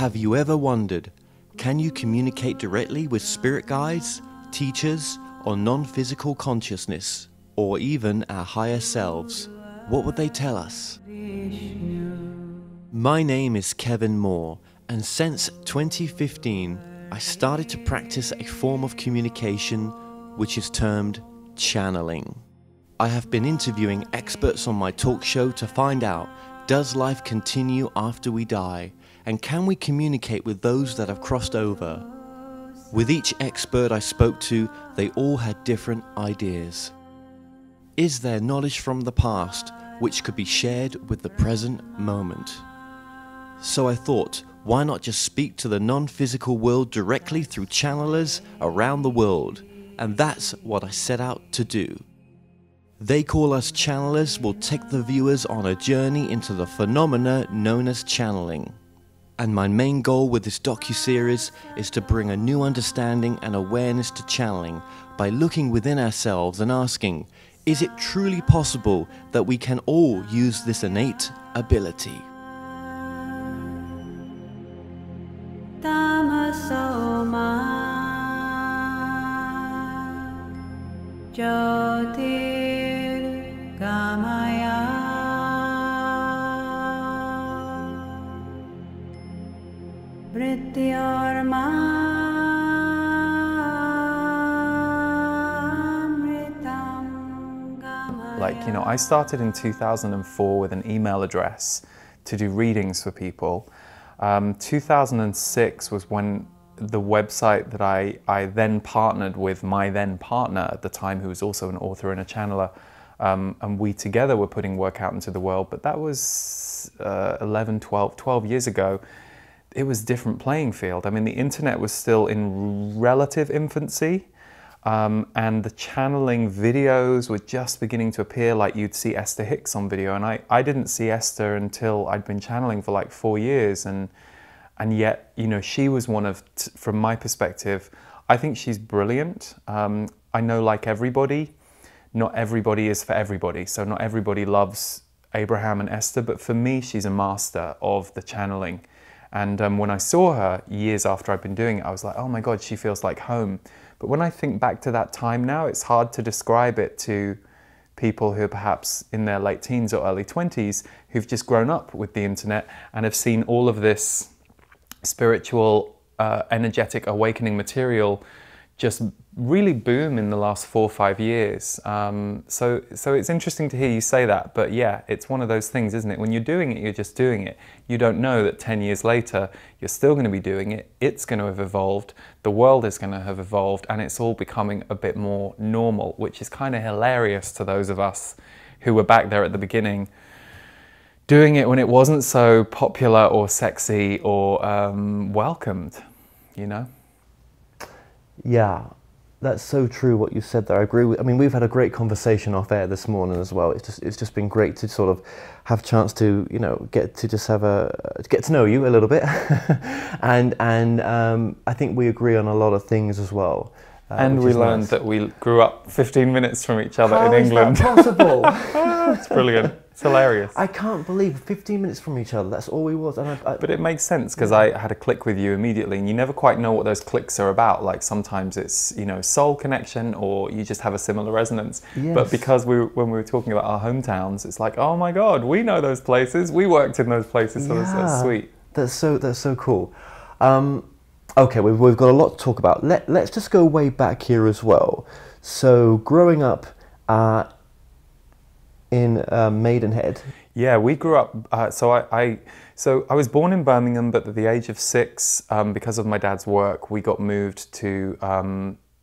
Have you ever wondered, can you communicate directly with spirit guides, teachers, or non-physical consciousness, or even our higher selves? What would they tell us? My name is Kevin Moore, and since 2015, I started to practice a form of communication which is termed channeling. I have been interviewing experts on my talk show to find out, does life continue after we die? And can we communicate with those that have crossed over? With each expert I spoke to, they all had different ideas. Is there knowledge from the past which could be shared with the present moment? So I thought, why not just speak to the non-physical world directly through channelers around the world? And that's what I set out to do. They Call Us Channelers will take the viewers on a journey into the phenomena known as channeling. And my main goal with this docuseries is to bring a new understanding and awareness to channeling by looking within ourselves and asking, is it truly possible that we can all use this innate ability? I started in 2004 with an email address to do readings for people. 2006 was when the website that I then partnered with my then partner at the time, who was also an author and a channeler, and we together were putting work out into the world. But that was 12 years ago. It was a different playing field. I mean, the internet was still in relative infancy. And the channeling videos were just beginning to appear, like you'd see Esther Hicks on video. And I didn't see Esther until I'd been channeling for like 4 years. And yet, she was one of, from my perspective, I think she's brilliant. I know, like everybody, not everybody is for everybody. So not everybody loves Abraham and Esther, but for me, she's a master of the channeling. And when I saw her years after I'd been doing it, I was like, oh my God, she feels like home. But when I think back to that time now, it's hard to describe it to people who are perhaps in their late teens or early 20s who've just grown up with the internet and have seen all of this spiritual, energetic, awakening material just really boom in the last 4 or 5 years. So it's interesting to hear you say that, but yeah, it's one of those things, isn't it? When you're doing it, you're just doing it. You don't know that 10 years later, you're still going to be doing it. It's going to have evolved. The world is going to have evolved, and it's all becoming a bit more normal, which is kind of hilarious to those of us who were back there at the beginning, doing it when it wasn't so popular or sexy or welcomed, Yeah, that's so true what you said there. I agree with, we've had a great conversation off air this morning as well. It's just been great to sort of have a chance to, get to know you a little bit. and I think we agree on a lot of things as well. And we learned that we grew up 15 minutes from each other in England. How is that possible? It's brilliant. It's hilarious. I can't believe 15 minutes from each other. That's all we was. And but it makes sense because I had a click with you immediately, and you never quite know what those clicks are about. Like sometimes it's soul connection, or you just have a similar resonance. Yes. But because when we were talking about our hometowns, it's like, oh my God, we know those places. We worked in those places. So that's sweet. That's so cool. Okay, we've got a lot to talk about. Let's just go way back here as well. So growing up in Maidenhead. Yeah, we grew up. So I was born in Birmingham, but at the age of 6, because of my dad's work, we got moved to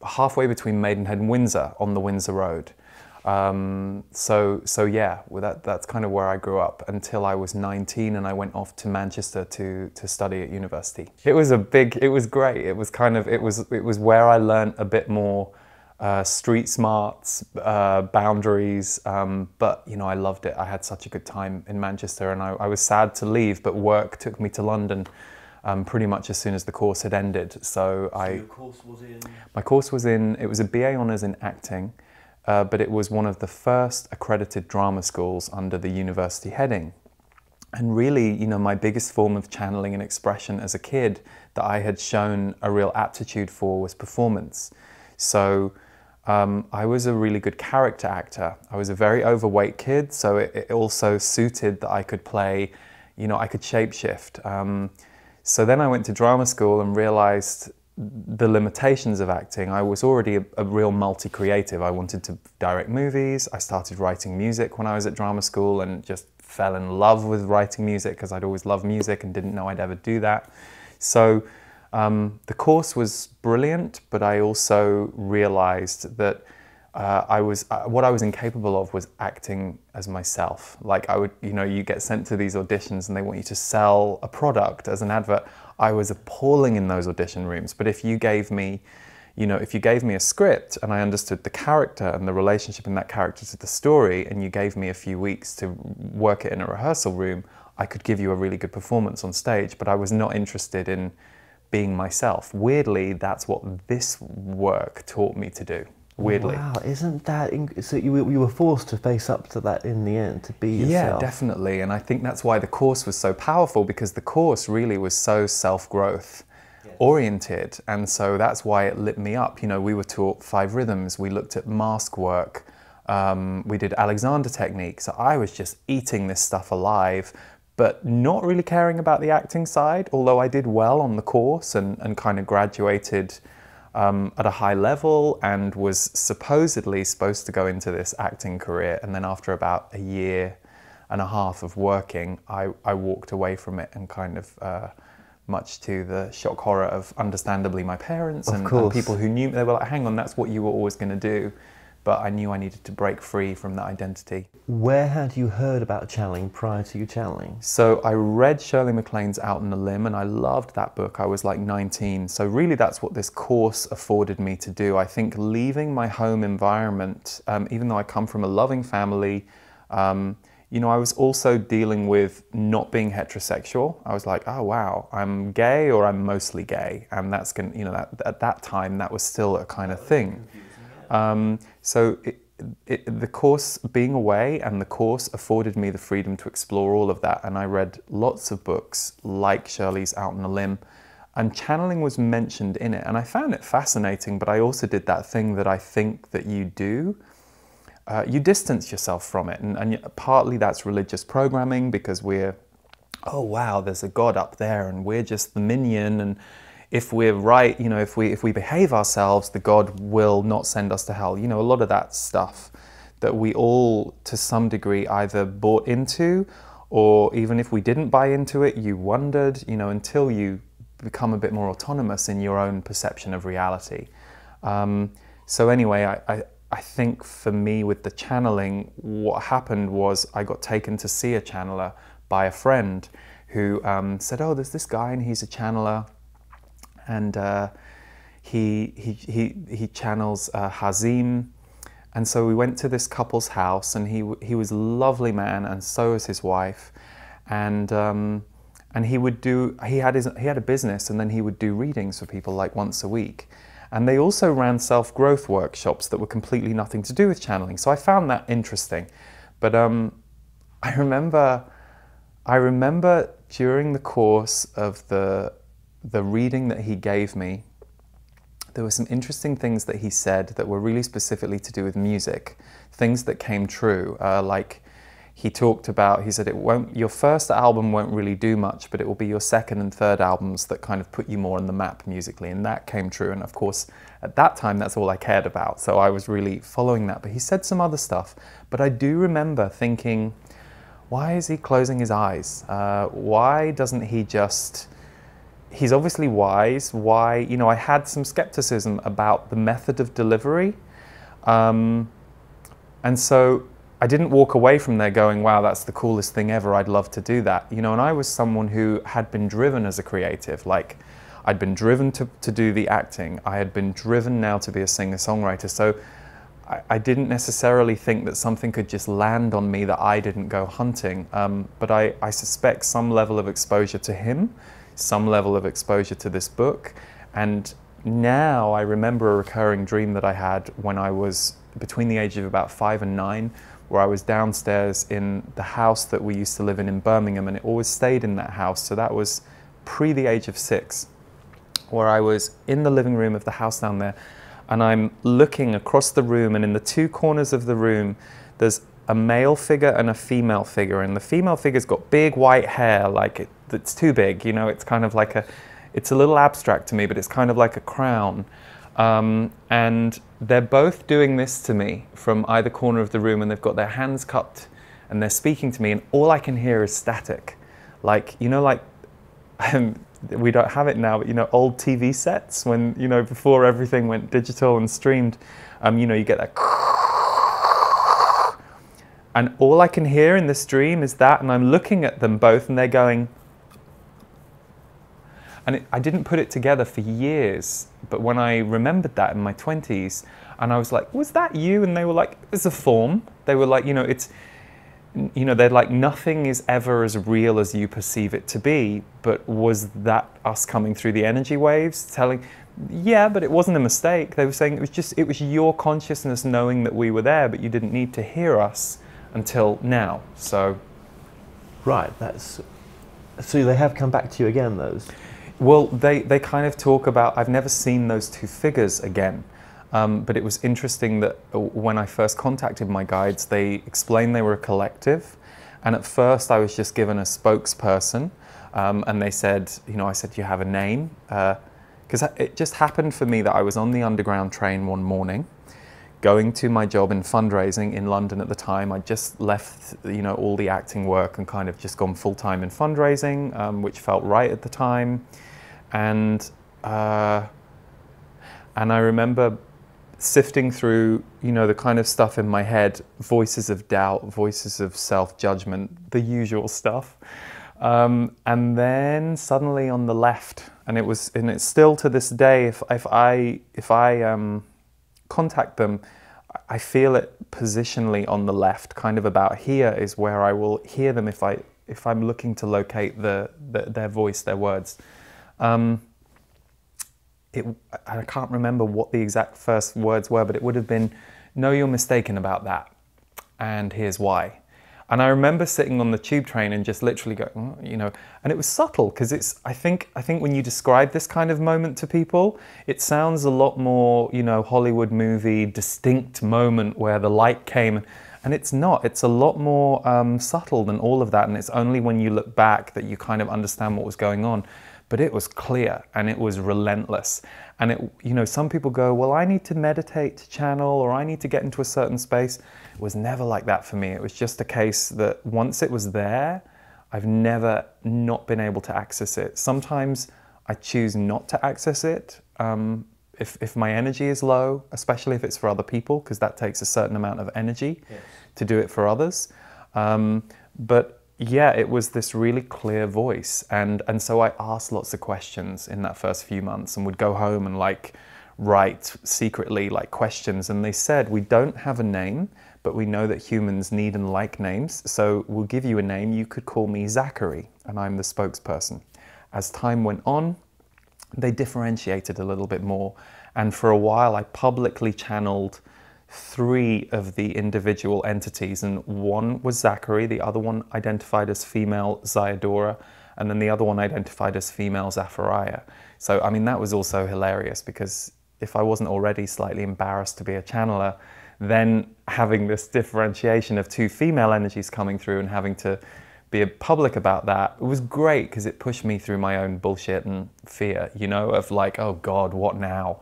halfway between Maidenhead and Windsor on the Windsor Road. So yeah, that's kind of where I grew up until I was 19, and I went off to Manchester to study at university. It was great. It was where I learned a bit more street smarts, boundaries, but I loved it. I had such a good time in Manchester, and I was sad to leave, but work took me to London pretty much as soon as the course had ended. So your course was in? My course was it was a BA Honours in acting. But it was one of the first accredited drama schools under the university heading. And really, you know, my biggest form of channeling and expression as a kid that I had shown a real aptitude for was performance. So I was a really good character actor. I was a very overweight kid, so it also suited that I could play, you know, I could shapeshift. So then I went to drama school and realized the limitations of acting. I was already a real multi-creative. I wanted to direct movies. I started writing music when I was at drama school and just fell in love with writing music because I'd always loved music and didn't know I'd ever do that. So the course was brilliant, but I also realized that what I was incapable of was acting as myself. Like I would, you know, you get sent to these auditions and they want you to sell a product as an advert. I was appalling in those audition rooms. But if you gave me, you know, if you gave me a script and I understood the character and the relationship in that character to the story, and you gave me a few weeks to work it in a rehearsal room, I could give you a really good performance on stage. But I was not interested in being myself. Weirdly, that's what this work taught me to do. Weirdly. Wow, isn't that... So you were forced to face up to that in the end, to be yourself. Yeah, definitely. And I think that's why the course was so powerful, because the course really was so self-growth oriented. And so that's why it lit me up. You know, we were taught 5 rhythms. We looked at mask work. We did Alexander technique. So I was just eating this stuff alive, but not really caring about the acting side, although I did well on the course and kind of graduated at a high level and was supposedly supposed to go into this acting career. And then after about a year and a half of working, I walked away from it, and kind of much to the shock horror of, understandably, my parents and people who knew. They were like, hang on, that's what you were always going to do. But I knew I needed to break free from that identity. Where had you heard about channeling prior to you channeling? So I read Shirley MacLaine's Out on a Limb, and I loved that book. I was like 19. So really that's what this course afforded me to do. I think leaving my home environment, even though I come from a loving family, you know, I was also dealing with not being heterosexual. I was like, oh wow, I'm gay or I'm mostly gay. And that's going to, you know, at that time, that was still a kind of thing. So the course, being away, and the course afforded me the freedom to explore all of that. And I read lots of books like Shirley's Out on a Limb, and channeling was mentioned in it. And I found it fascinating, but I also did that thing that I think that you do. You distance yourself from it. And partly that's religious programming, because we're, oh wow, there's a God up there and we're just the minion. And if we're right, you know, if we behave ourselves, the God will not send us to hell. You know, a lot of that stuff that we all, to some degree, either bought into, or even if we didn't buy into it, you wondered, you know, until you become a bit more autonomous in your own perception of reality. So anyway, I think for me with the channeling, what happened was I got taken to see a channeler by a friend who said, oh, there's this guy and he's a channeler. And he channels Hazim. And so we went to this couple's house, and he was a lovely man, and so was his wife. And he had a business, and then he would do readings for people like once a week. And they also ran self-growth workshops that were completely nothing to do with channeling. So I found that interesting. But I remember during the course of the reading that he gave me, there were some interesting things that he said that were really specifically to do with music, things that came true. Like he talked about, he said, your first album won't really do much, but it will be your second and third albums that kind of put you more on the map musically, and that came true. And of course, at that time, that's all I cared about. So I was really following that. But he said some other stuff. But I do remember thinking, why is he closing his eyes? Why doesn't he just... He's obviously wise. Why, you know, I had some skepticism about the method of delivery. And so I didn't walk away from there going, wow, that's the coolest thing ever. I'd love to do that. You know, and I was someone who had been driven as a creative. Like, I'd been driven to do the acting. I had been driven now to be a singer-songwriter. So I didn't necessarily think that something could just land on me that I didn't go hunting. But I suspect some level of exposure to him, some level of exposure to this book. And now I remember a recurring dream that I had when I was between the age of about 5 and 9, where I was downstairs in the house that we used to live in Birmingham, and it always stayed in that house. So that was pre the age of 6, where I was in the living room of the house down there, and I'm looking across the room, and in the 2 corners of the room, there's a male figure and a female figure, and the female figure's got big white hair, like it's too big, you know, it's kind of like it's a little abstract to me, but it's kind of like a crown. And they're both doing this to me from either corner of the room, and they've got their hands cupped, and they're speaking to me, and all I can hear is static. Like, you know, like, we don't have it now, but you know, old TV sets when, you know, before everything went digital and streamed, you know, you get that, and all I can hear in this dream is that, and I'm looking at them both, and they're going, and I didn't put it together for years, but when I remembered that in my 20s, and I was like, was that you? And they were like, it's a form. They were like, you know, it's, you know, they're like, nothing is ever as real as you perceive it to be, but was that us coming through the energy waves telling, yeah, but it wasn't a mistake. They were saying it was your consciousness knowing that we were there, but you didn't need to hear us until now. So right, so they have come back to you again, those? Well, they kind of talk about, I've never seen those 2 figures again. But it was interesting that when I first contacted my guides, they explained they were a collective. And at first I was just given a spokesperson. And they said, you know, I said, do you have a name? Because it just happened for me that I was on the underground train one morning, going to my job in fundraising in London at the time. I just left, you know, all the acting work and kind of just gone full-time in fundraising, which felt right at the time. And I remember sifting through, you know, the kind of stuff in my head, voices of doubt, voices of self-judgment, the usual stuff. And then suddenly on the left, and it's still to this day, if I contact them, I feel it positionally on the left, kind of about here is where I will hear them if I'm looking to locate their voice, their words. I can't remember what the exact first words were, but it would have been, no, you're mistaken about that, and here's why. And I remember sitting on the tube train and just literally going, you know, and it was subtle because I think when you describe this kind of moment to people, it sounds a lot more, you know, Hollywood movie, distinct moment where the light came, and it's not. It's a lot more subtle than all of that, and it's only when you look back that you kind of understand what was going on. But it was clear and it was relentless. And it, you know, some people go, well, I need to meditate to channel, or I need to get into a certain space. It was never like that for me. It was just a case that once it was there, I've never not been able to access it. Sometimes I choose not to access it if my energy is low, especially if it's for other people, because that takes a certain amount of energy to do it for others. But yeah, it was this really clear voice. And so I asked lots of questions in that first few months, and would go home and like write secretly like questions. And they said, we don't have a name, but we know that humans need and like names. So we'll give you a name. You could call me Zachary, and I'm the spokesperson. As time went on, they differentiated a little bit more. And for a while, I publicly channeled 3 of the individual entities, and one was Zachary, the other one identified as female Zayadora, and then the other one identified as female Zachariah. So, I mean, that was also hilarious, because if I wasn't already slightly embarrassed to be a channeler, then having this differentiation of 2 female energies coming through and having to be public about that, it was great, because it pushed me through my own bullshit and fear, you know, of like, oh God, what now?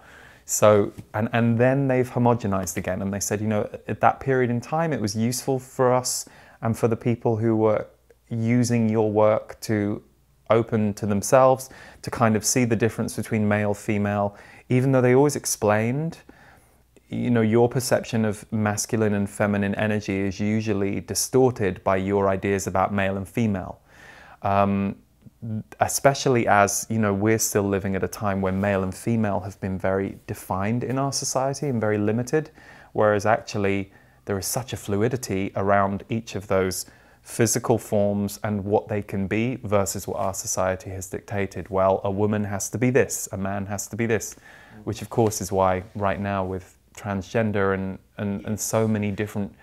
So, and then they've homogenized again, and they said, you know, at that period in time, it was useful for us and for the people who were using your work to open to themselves, to kind of see the difference between male, female, even though they always explained, you know, your perception of masculine and feminine energy is usually distorted by your ideas about male and female. Especially as, you know, we're still living at a time where male and female have been very defined in our society and very limited, whereas actually there is such a fluidity around each of those physical forms and what they can be versus what our society has dictated. Well, a woman has to be this, a man has to be this, which of course is why right now with transgender and so many different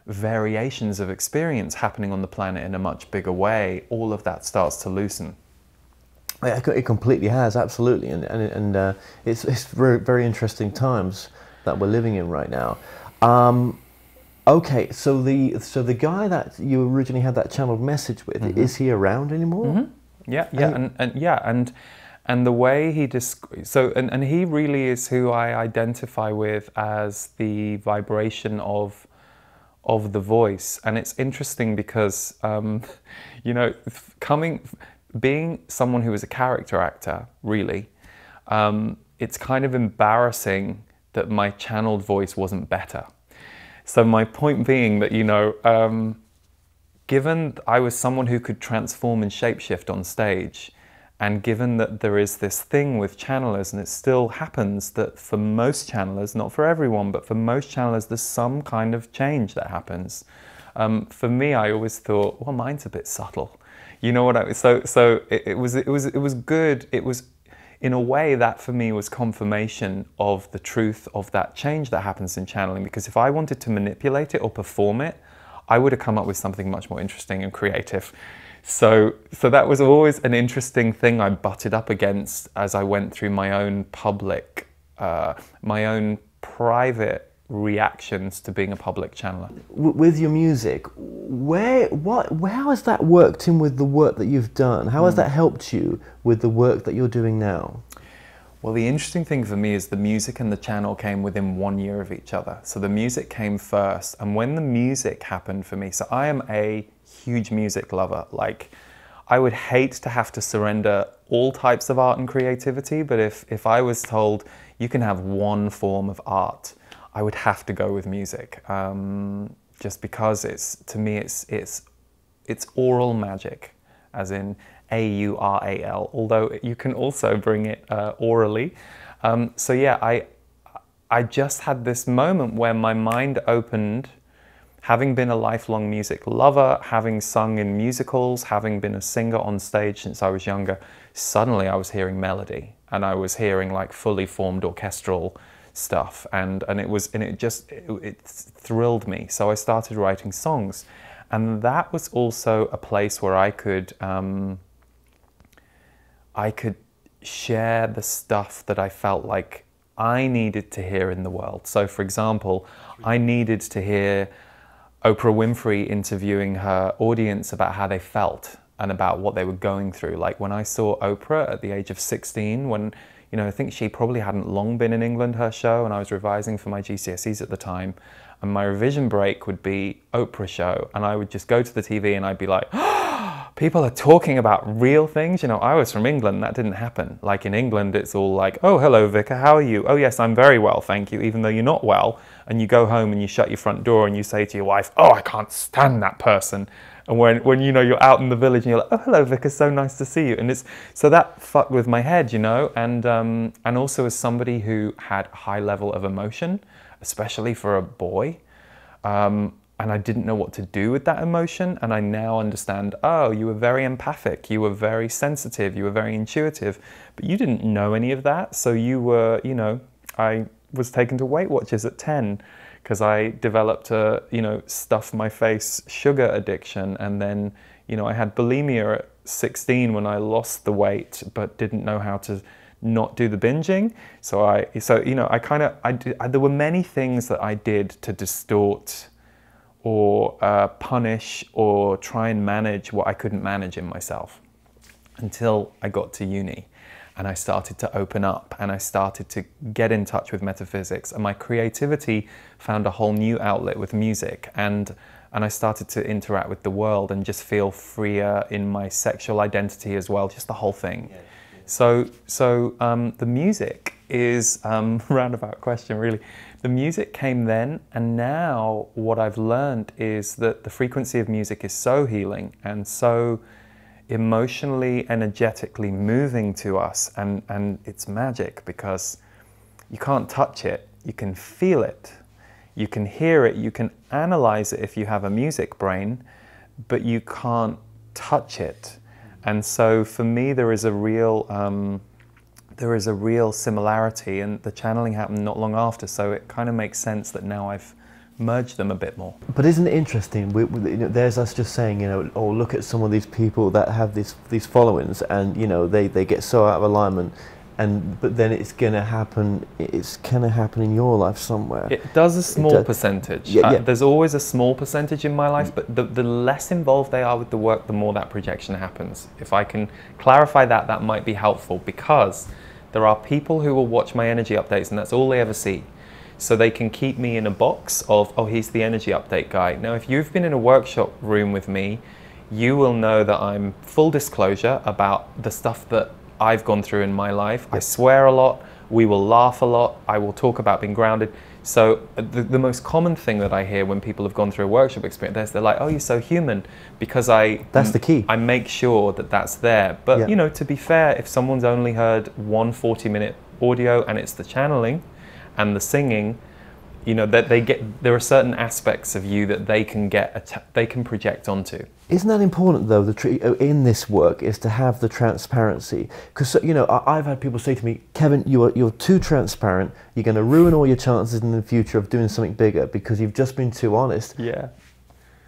variations of experience happening on the planet in a much bigger way, all of that starts to loosen. It completely has, absolutely, and it's very, very interesting times that we're living in right now. Okay, so the guy that you originally had that channeled message with, is he around anymore? And the way he and he really is who I identify with as the vibration of the voice. And it's interesting because you know, being someone who is a character actor, really, it's kind of embarrassing that my channeled voice wasn't better. So my point being that, you know, given I was someone who could transform and shapeshift on stage, and given that there is this thing with channelers, and it still happens that for most channelers, not for everyone, but for most channelers, there's some kind of change that happens. For me, I always thought, well, mine's a bit subtle. You know what I mean? So it was good. It was, in a way, that for me was confirmation of the truth of that change that happens in channeling. Because if I wanted to manipulate it or perform it, I would have come up with something much more interesting and creative. So that was always an interesting thing I butted up against as I went through my own public, my own private reactions to being a public channeler. With your music, how has that worked in with the work that you've done? How has that helped you with the work that you're doing now? Well, the interesting thing for me is the music and the channel came within 1 year of each other. So the music came first, and when the music happened for me, so I am a huge music lover. Like, I would hate to have to surrender all types of art and creativity, but if I was told you can have one form of art, I would have to go with music, just because to me it's oral magic, as in AURAL, although you can also bring it orally. So yeah, I just had this moment where my mind opened, having been a lifelong music lover, having sung in musicals, having been a singer on stage since I was younger. Suddenly I was hearing melody, and I was hearing like fully formed orchestral stuff, and it thrilled me. So I started writing songs, and that was also a place where I could share the stuff that I felt like I needed to hear in the world. So for example, I needed to hear Oprah Winfrey interviewing her audience about how they felt and about what they were going through. Like when I saw Oprah at the age of 16, when, you know, I think she probably hadn't long been in England, her show, and I was revising for my GCSEs at the time, and my revision break would be Oprah show, and I would just go to the TV and I'd be like, oh, people are talking about real things. You know, I was from England, that didn't happen. Like in England, it's all like, oh, hello, Vicar, how are you? Oh, yes, I'm very well, thank you, even though you're not well. And you go home and you shut your front door and you say to your wife, oh, I can't stand that person. And when you know, you're out in the village and you're like, oh, hello, Vicar, so nice to see you. And so that fucked with my head, you know, and also as somebody who had a high level of emotion, especially for a boy, and I didn't know what to do with that emotion. And I now understand, oh, you were very empathic, you were very sensitive, you were very intuitive, but you didn't know any of that. So you were, you know, I was taken to Weight Watchers at 10 because I developed a, you know, stuff my face sugar addiction. And then, you know, I had bulimia at 16 when I lost the weight, but didn't know how to not do the binging. So you know, there were many things that I did to distort or punish or try and manage what I couldn't manage in myself, until I got to uni and I started to open up and I started to get in touch with metaphysics, and my creativity found a whole new outlet with music, and I started to interact with the world and just feel freer in my sexual identity as well, just the whole thing. Yeah. So the music is, roundabout question really, the music came then, and now what I've learned is that the frequency of music is so healing and so emotionally, energetically moving to us, and it's magic because you can't touch it, you can feel it, you can hear it, you can analyze it if you have a music brain, but you can't touch it. And so for me there is a real similarity, and the channeling happened not long after, so it kind of makes sense that now I've merge them a bit more. But isn't it interesting? There's us just saying, oh, look at some of these people that have these followings, and they get so out of alignment, but then it's gonna happen. It's gonna happen in your life somewhere. It does a small percentage. Yeah. There's always a small percentage in my life, but the less involved they are with the work, the more that projection happens. If I can clarify that, that might be helpful, because there are people who will watch my energy updates, and that's all they ever see. So they can keep me in a box of, oh, he's the energy update guy. Now, if you've been in a workshop room with me, you will know that I'm full disclosure about the stuff that I've gone through in my life. I swear a lot, we will laugh a lot, I will talk about being grounded. So the most common thing that I hear when people have gone through a workshop experience, they're like, oh, you're so human, because that's the key. I make sure that that's there. But to be fair, if someone's only heard one 40-minute audio and it's the channeling and the singing, that there are certain aspects of you that they can project onto. Isn't that important though? In this work is to have the transparency, because I've had people say to me, Kevin, you're too transparent. You're going to ruin all your chances in the future of doing something bigger because you've just been too honest. Yeah.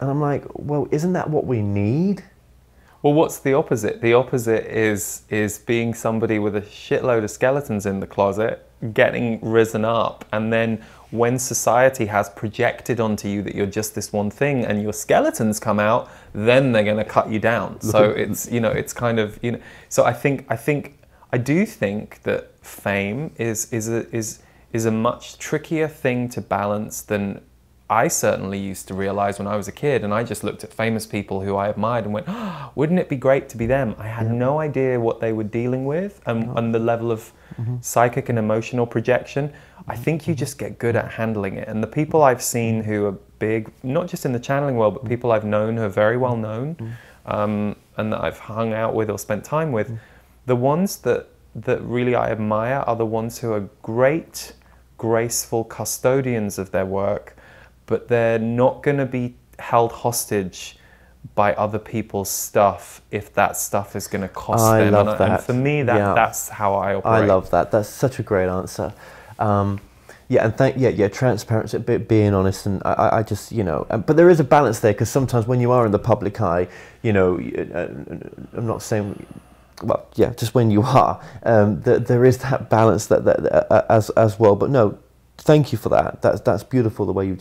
And I'm like, well, isn't that what we need? Well, what's the opposite? The opposite is being somebody with a shitload of skeletons in the closet, getting risen up, and then when society has projected onto you that you're just this one thing and your skeletons come out, then they're going to cut you down. So it's kind of, so I do think that fame is a much trickier thing to balance than I certainly used to realize when I was a kid, and I just looked at famous people who I admired and went, oh, wouldn't it be great to be them? I had no idea what they were dealing with and the level of psychic and emotional projection. I think you just get good at handling it. And the people I've seen who are big, not just in the channeling world, but people I've known who are very well known and that I've hung out with or spent time with, the ones that really I admire are the ones who are great, graceful custodians of their work, but they're not going to be held hostage by other people's stuff if that stuff is going to cost them. I love that. And for me, that's how I operate. I love that. That's such a great answer. Transparency, being honest, and I just, but there is a balance there, because sometimes when you are in the public eye, I'm not saying, well, yeah, just when you are, there is that balance that as well. But no, thank you for that. That's beautiful the way you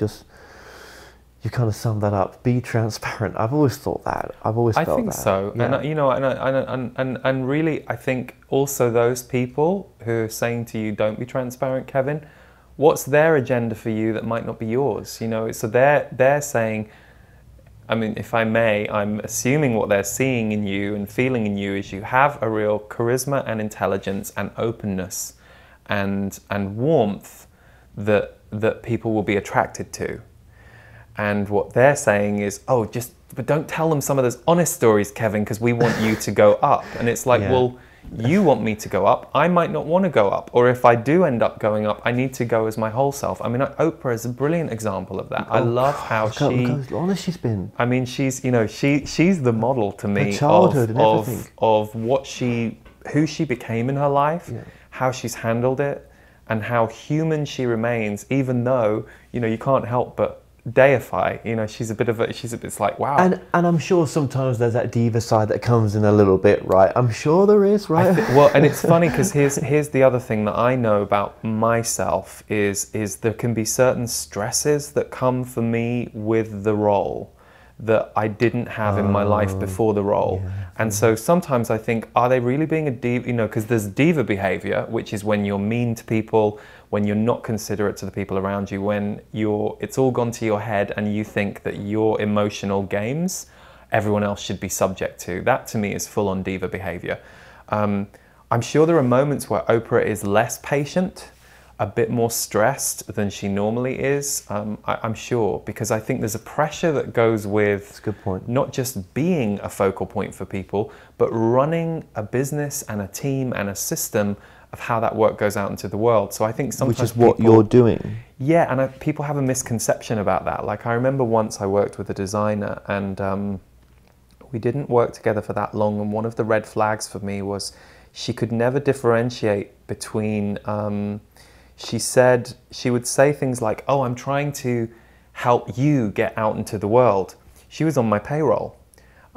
kind of summed that up. Be transparent. I've always thought that. I've always felt that. I think so. Yeah. And really, I think also those people who are saying to you, don't be transparent, Kevin, what's their agenda for you that might not be yours? So they're saying, I mean, if I may, I'm assuming what they're seeing in you and feeling in you is you have a real charisma and intelligence and openness and warmth that people will be attracted to. And what they're saying is, but don't tell them some of those honest stories, Kevin, because we want you to go up. And it's like, well, you want me to go up. I might not want to go up. Or if I do end up going up, I need to go as my whole self. I mean, Oprah is a brilliant example of that. I love how look how honest she's been. I mean, she's the model to me her childhood and everything. Of who she became in her life, how she's handled it, and how human she remains, even though, you can't help but deify, it's like, wow. And I'm sure sometimes there's that diva side that comes in a little bit, right? I'm sure there is, right? And it's funny because here's the other thing that I know about myself is there can be certain stresses that come for me with the role that I didn't have in my life before the role. And so sometimes I think, are they really being a diva? Because there's diva behavior, which is when you're mean to people, when you're not considerate to the people around you, when it's all gone to your head and you think that your emotional games, everyone else should be subject to. That to me is full on diva behavior. I'm sure there are moments where Oprah is less patient, a bit more stressed than she normally is, I'm sure, because I think there's a pressure that goes with That's a good point. Not just being a focal point for people, but running a business and a team and a system of how that work goes out into the world. So I think sometimes which is what you're doing. Yeah, and people have a misconception about that. Like I remember once I worked with a designer and we didn't work together for that long, and one of the red flags for me was she could never differentiate between she said she would say things like, oh, I'm trying to help you get out into the world. She was on my payroll.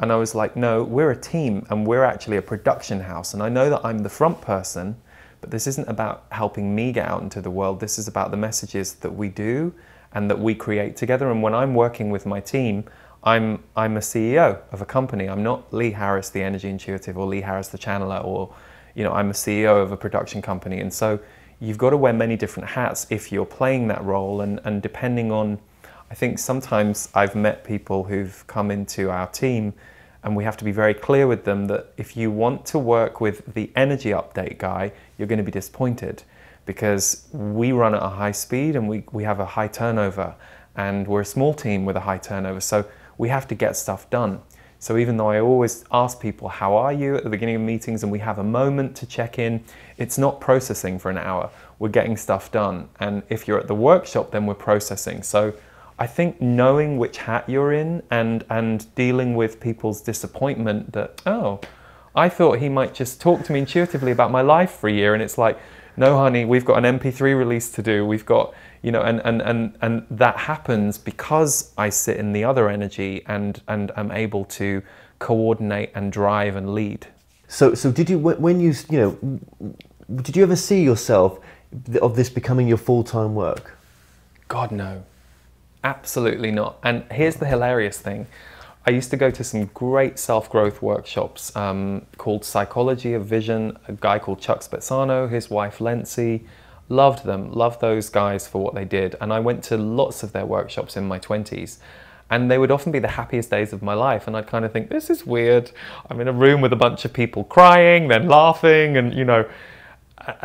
And I was like, no, we're a team and we're actually a production house. And I know that I'm the front person, but this isn't about helping me get out into the world. This is about the messages that we do and that we create together. And when I'm working with my team, I'm a CEO of a company. I'm not Lee Harris, the energy intuitive, or Lee Harris, the channeler, or, you know, I'm a CEO of a production company. And so you've got to wear many different hats if you're playing that role. And depending on, I think sometimes I've met people who've come into our team and we have to be very clear with them that if you want to work with the energy update guy, you're going to be disappointed, because we run at a high speed and we have a high turnover, and we're a small team with a high turnover. So we have to get stuff done. So even though I always ask people, how are you at the beginning of meetings, and we have a moment to check in, it's not processing for an hour. We're getting stuff done. And if you're at the workshop, then we're processing. So I think knowing which hat you're in and dealing with people's disappointment that, oh, I thought he might just talk to me intuitively about my life for a year. And it's like, no, honey, we've got an MP3 release to do. We've got, you know, and that happens because I sit in the other energy and am able to coordinate and drive and lead. So did you, when you know, did you ever see yourself of this becoming your full-time work? God, no. Absolutely not. And here's the hilarious thing. I used to go to some great self-growth workshops called Psychology of Vision, a guy called Chuck Spezzano, his wife Lency. Loved them, loved those guys for what they did. And I went to lots of their workshops in my 20s. And they would often be the happiest days of my life. And I'd kind of think, this is weird. I'm in a room with a bunch of people crying, then laughing, and, you know,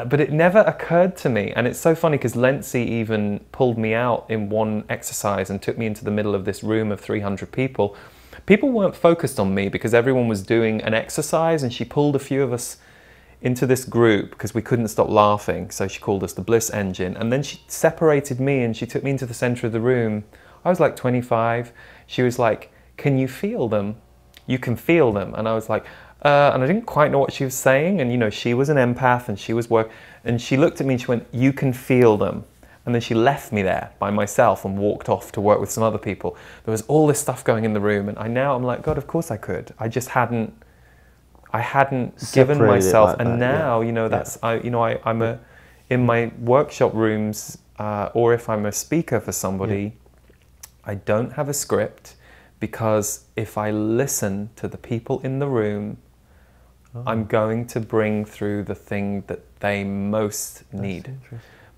but it never occurred to me. And it's so funny because Lency even pulled me out in one exercise and took me into the middle of this room of 300 people. People weren't focused on me because everyone was doing an exercise, and she pulled a few of us into this group because we couldn't stop laughing. So she called us the Bliss Engine. And then she separated me and she took me into the center of the room. I was like 25. She was like, can you feel them? You can feel them. And I was like, and I didn't quite know what she was saying. And, you know, she was an empath and she was and she looked at me and she went, you can feel them. And then she left me there by myself and walked off to work with some other people. There was all this stuff going in the room. And I'm like, God, of course I could. I just hadn't given myself. Like and now, yeah. You know, that's, yeah. I'm in my workshop rooms, or if I'm a speaker for somebody, yeah. I don't have a script, because if I listen to the people in the room, I'm going to bring through the thing that they most need.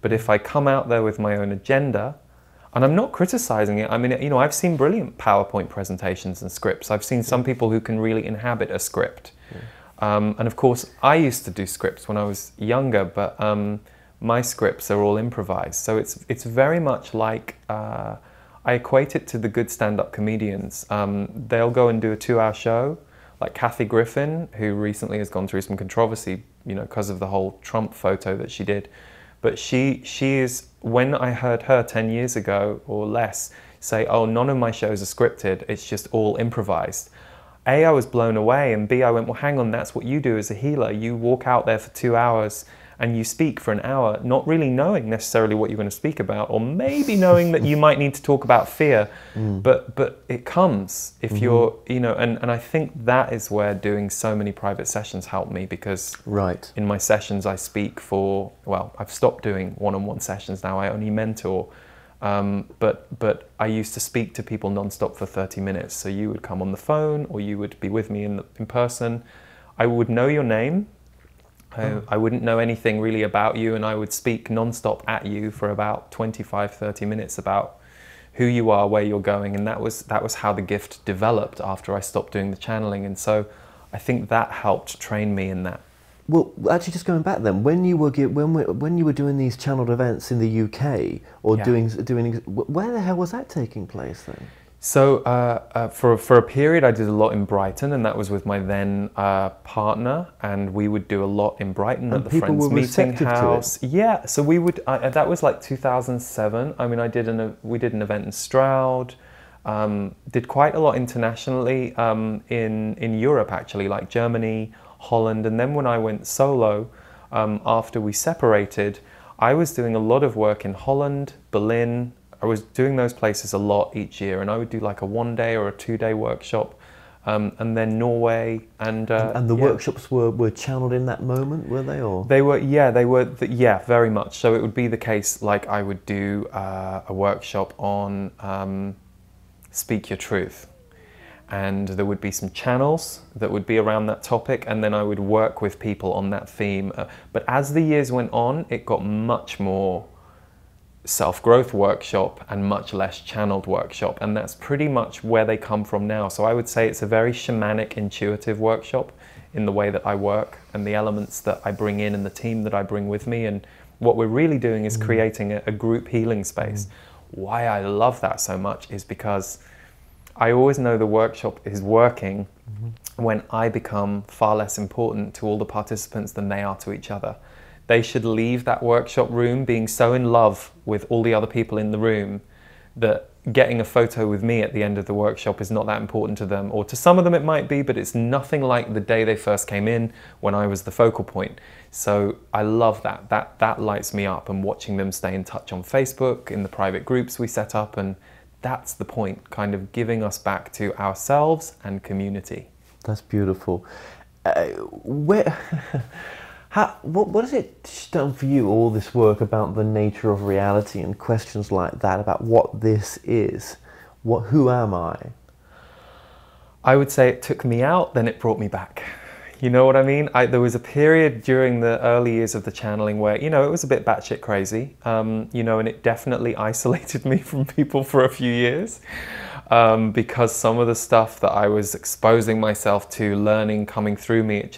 But if I come out there with my own agenda, and I'm not criticizing it, I mean, you know, I've seen brilliant PowerPoint presentations and scripts. I've seen some people who can really inhabit a script. Yeah. And of course, I used to do scripts when I was younger, but my scripts are all improvised. So it's very much like, I equate it to the good stand-up comedians. They'll go and do a 2-hour show, like Kathy Griffin, who recently has gone through some controversy, you know, because of the whole Trump photo that she did. But she is, when I heard her 10 years ago or less say, oh, none of my shows are scripted, it's just all improvised. A, I was blown away, and B, I went, well, hang on, that's what you do as a healer. You walk out there for 2 hours and you speak for an hour, not really knowing necessarily what you're going to speak about, or maybe knowing that you might need to talk about fear, but it comes if you're, you know, and I think that is where doing so many private sessions helped me, because in my sessions I speak for, well, I've stopped doing one-on-one sessions now, I only mentor, but I used to speak to people non-stop for 30 minutes, so you would come on the phone or you would be with me in person. I would know your name. I wouldn't know anything really about you, and I would speak non-stop at you for about 25-30 minutes about who you are, where you're going, and that was how the gift developed after I stopped doing the channeling. And so I think that helped train me in that. Well, actually, just going back then, when you were doing these channeled events in the UK, or doing, where the hell was that taking place then? So for a period, I did a lot in Brighton, and that was with my then partner, and we would do a lot in Brighton at the Friends Meeting House. Yeah, so we would. That was like 2007. I mean, we did an event in Stroud. Did quite a lot internationally in Europe, actually, like Germany, Holland, and then when I went solo after we separated, I was doing a lot of work in Holland, Berlin, doing those places a lot each year, and I would do like a 1-day or a 2-day workshop, and then Norway and the workshops were channeled in that moment, were they? Or they were, yeah, very much. So it would be the case, like I would do a workshop on speak your truth, and there would be some channels that would be around that topic, and then I would work with people on that theme. But as the years went on, it got much more self-growth workshop and much less channeled workshop, and that's pretty much where they come from now. So I would say it's a very shamanic, intuitive workshop in the way that I work and the elements that I bring in and the team that I bring with me, and what we're really doing is creating a group healing space. Why I love that so much is because I always know the workshop is working when I become far less important to all the participants than they are to each other. They should leave that workshop room being so in love with all the other people in the room that getting a photo with me at the end of the workshop is not that important to them. Or to some of them it might be, but it's nothing like the day they first came in when I was the focal point. So I love that. That lights me up, and watching them stay in touch on Facebook, in the private groups we set up, and that's the point, kind of giving us back to ourselves and community. That's beautiful. What has it done for you, all this work about the nature of reality and questions like that, about what this is? Who am I? I would say it took me out, then it brought me back. You know what I mean? There was a period during the early years of the channeling where, you know, it was a bit batshit crazy, you know, and it definitely isolated me from people for a few years, because some of the stuff that I was exposing myself to, learning, coming through me,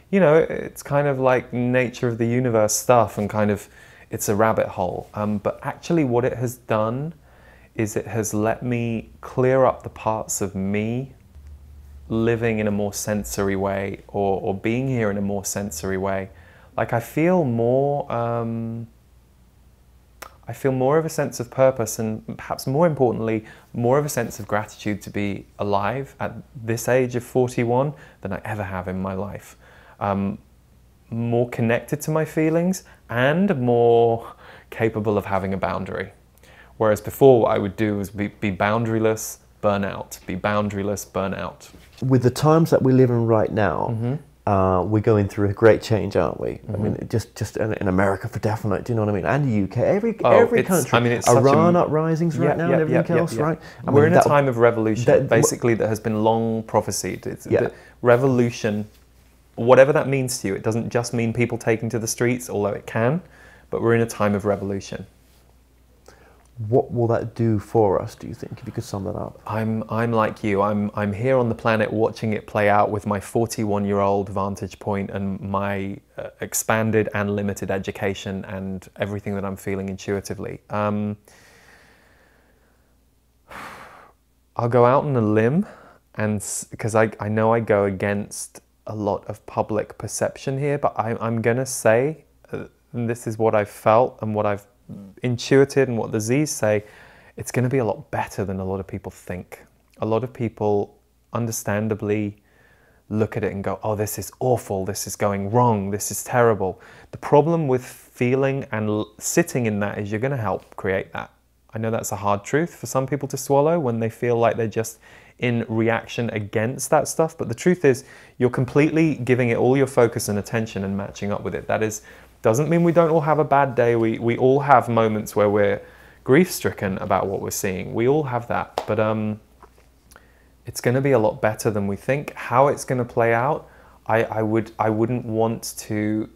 you know, it's kind of like nature of the universe stuff, and kind of, it's a rabbit hole. But actually what it has done is it has let me clear up the parts of me living in a more sensory way, or being here in a more sensory way. Like I feel more of a sense of purpose, and perhaps more importantly, more of a sense of gratitude to be alive at this age of 41 than I ever have in my life. More connected to my feelings and more capable of having a boundary. Whereas before what I would do was be boundaryless, burn out, be boundaryless, burn out. With the times that we live in right now, we're going through a great change, aren't we? I mean, just in America for definite, do you know what I mean? And the UK, every country. I mean, it's Iran uprisings right now and everything else, right? We're in a time of revolution, basically, that has been long prophesied. The revolution, whatever that means to you, it doesn't just mean people taking to the streets, although it can, but we're in a time of revolution. What will that do for us, do you think, if you could sum that up? I'm like you. I'm here on the planet watching it play out with my 41-year-old vantage point and my expanded and limited education and everything that I'm feeling intuitively. I'll go out on a limb, and because I know I go against a lot of public perception here, but I'm gonna say, and this is what I've felt and what I've intuited and what the Z's say, it's going to be a lot better than a lot of people think. A lot of people understandably look at it and go, oh, this is awful, this is going wrong, this is terrible. The problem with feeling and sitting in that is you're going to help create that. I know that's a hard truth for some people to swallow when they feel like they're just in reaction against that stuff, but the truth is you're completely giving it all your focus and attention and matching up with it. That is, doesn't mean we don't all have a bad day. We all have moments where we're grief-stricken about what we're seeing. We all have that, but it's going to be a lot better than we think. How it's going to play out, I wouldn't want to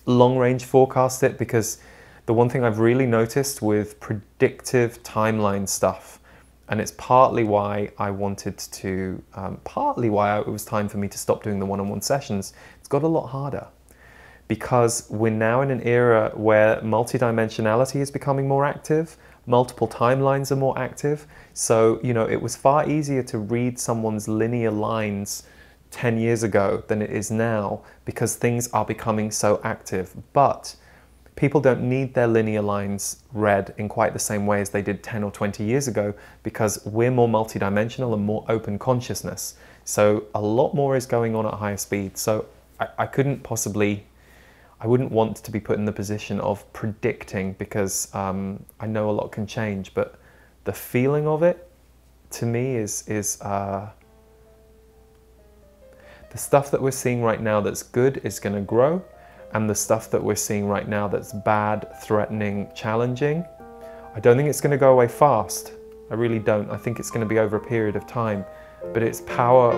long-range forecast it, because the one thing I've really noticed with predictive timeline stuff, and it's partly why I wanted to, partly why it was time for me to stop doing the one-on-one sessions, it's got a lot harder. Because we're now in an era where multidimensionality is becoming more active, multiple timelines are more active. So, you know, it was far easier to read someone's linear lines 10 years ago than it is now, because things are becoming so active. But people don't need their linear lines read in quite the same way as they did 10 or 20 years ago, because we're more multidimensional and more open consciousness. So a lot more is going on at higher speed. So I couldn't possibly I wouldn't want to be put in the position of predicting, because I know a lot can change, but the feeling of it to me is the stuff that we're seeing right now that's good is going to grow, and the stuff that we're seeing right now that's bad, threatening, challenging, I don't think it's going to go away fast. I really don't. I think it's going to be over a period of time, but its power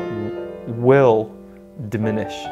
will diminish.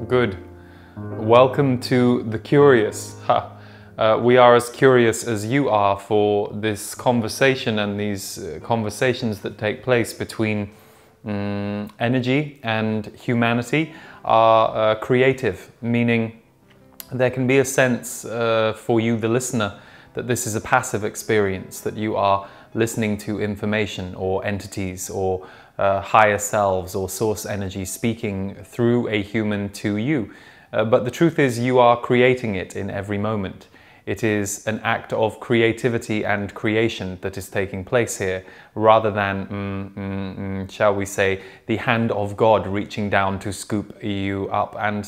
Good. Welcome to The Curious. We are as curious as you are for this conversation and these conversations that take place between energy and humanity are creative, meaning there can be a sense for you, the listener, that this is a passive experience, that you are listening to information or entities or higher selves or source energy speaking through a human to you. But the truth is, you are creating it in every moment. It is an act of creativity and creation that is taking place here, rather than, shall we say, the hand of God reaching down to scoop you up and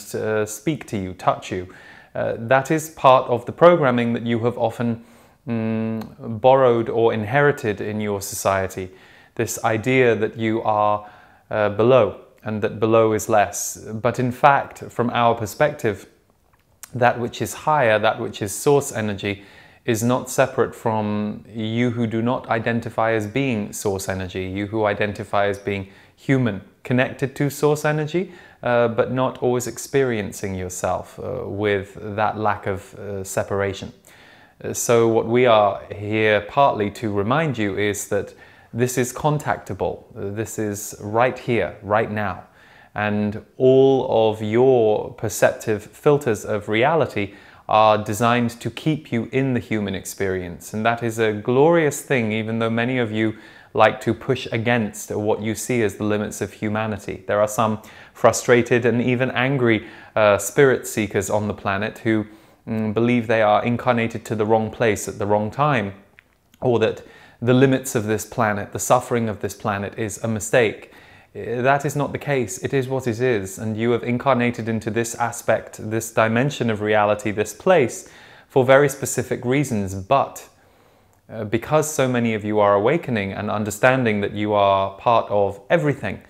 speak to you, touch you. That is part of the programming that you have often borrowed or inherited in your society. This idea that you are below and that below is less. But in fact, from our perspective, that which is higher, that which is source energy, is not separate from you who do not identify as being source energy, you who identify as being human, connected to source energy, but not always experiencing yourself with that lack of separation. So what we are here partly to remind you is that this is contactable. This is right here, right now. And all of your perceptive filters of reality are designed to keep you in the human experience. And that is a glorious thing, even though many of you like to push against what you see as the limits of humanity. There are some frustrated and even angry spirit seekers on the planet who believe they are incarnated to the wrong place at the wrong time, or that the limits of this planet, the suffering of this planet is a mistake. That is not the case. It is what it is, and you have incarnated into this aspect, this dimension of reality, this place, for very specific reasons. But because so many of you are awakening and understanding that you are part of everything,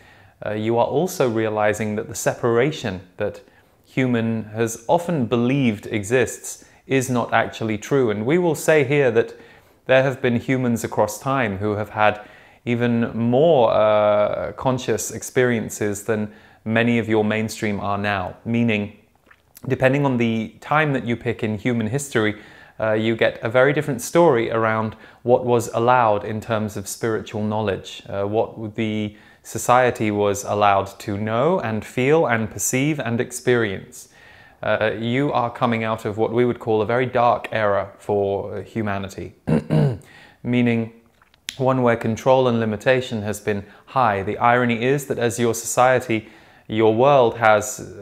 you are also realizing that the separation that human has often believed exists is not actually true. And we will say here that there have been humans across time who have had even more conscious experiences than many of your mainstream are now. Meaning, depending on the time that you pick in human history, you get a very different story around what was allowed in terms of spiritual knowledge, what the society was allowed to know and feel and perceive and experience. You are coming out of what we would call a very dark era for humanity, meaning one where control and limitation has been high. The irony is that as your society, your world has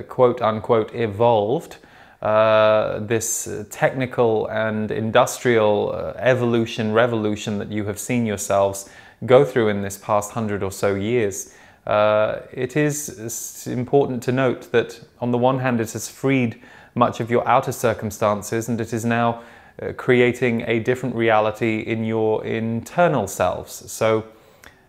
quote unquote evolved, this technical and industrial revolution that you have seen yourselves go through in this past 100 or so years, it is important to note that on the one hand it has freed much of your outer circumstances, and it is now creating a different reality in your internal selves. So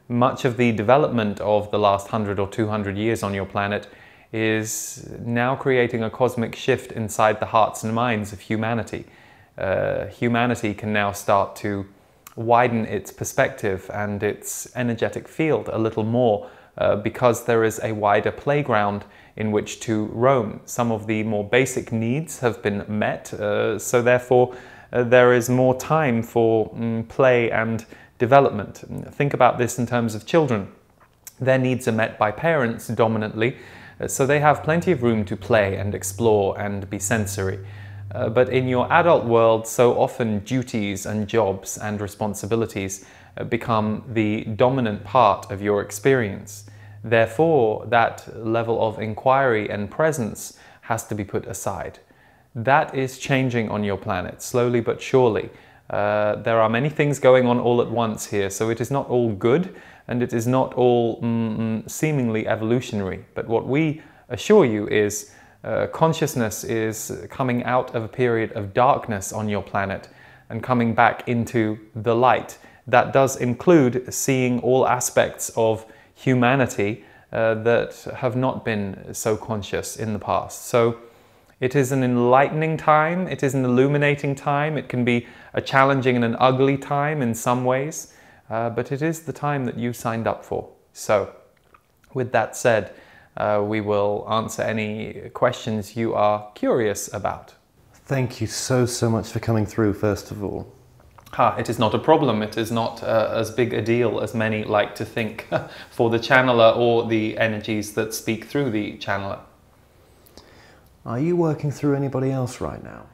much of the development of the last 100 or 200 years on your planet is now creating a cosmic shift inside the hearts and minds of humanity. Humanity can now start to widen its perspective and its energetic field a little more because there is a wider playground in which to roam. Some of the more basic needs have been met, so therefore there is more time for play and development. Think about this in terms of children. Their needs are met by parents dominantly, so they have plenty of room to play and explore and be sensory. But in your adult world, so often duties and jobs and responsibilities become the dominant part of your experience. Therefore, that level of inquiry and presence has to be put aside. That is changing on your planet, slowly but surely. There are many things going on all at once here, so it is not all good and it is not all seemingly evolutionary. But what we assure you is consciousness is coming out of a period of darkness on your planet and coming back into the light. That does include seeing all aspects of humanity that have not been so conscious in the past. So it is an enlightening time, it is an illuminating time, it can be a challenging and an ugly time in some ways, but it is the time that you signed up for. So, with that said, we will answer any questions you are curious about. Thank you so much for coming through, first of all. It is not a problem. It is not as big a deal as many like to think for the channeler or the energies that speak through the channeler. Are you working through anybody else right now?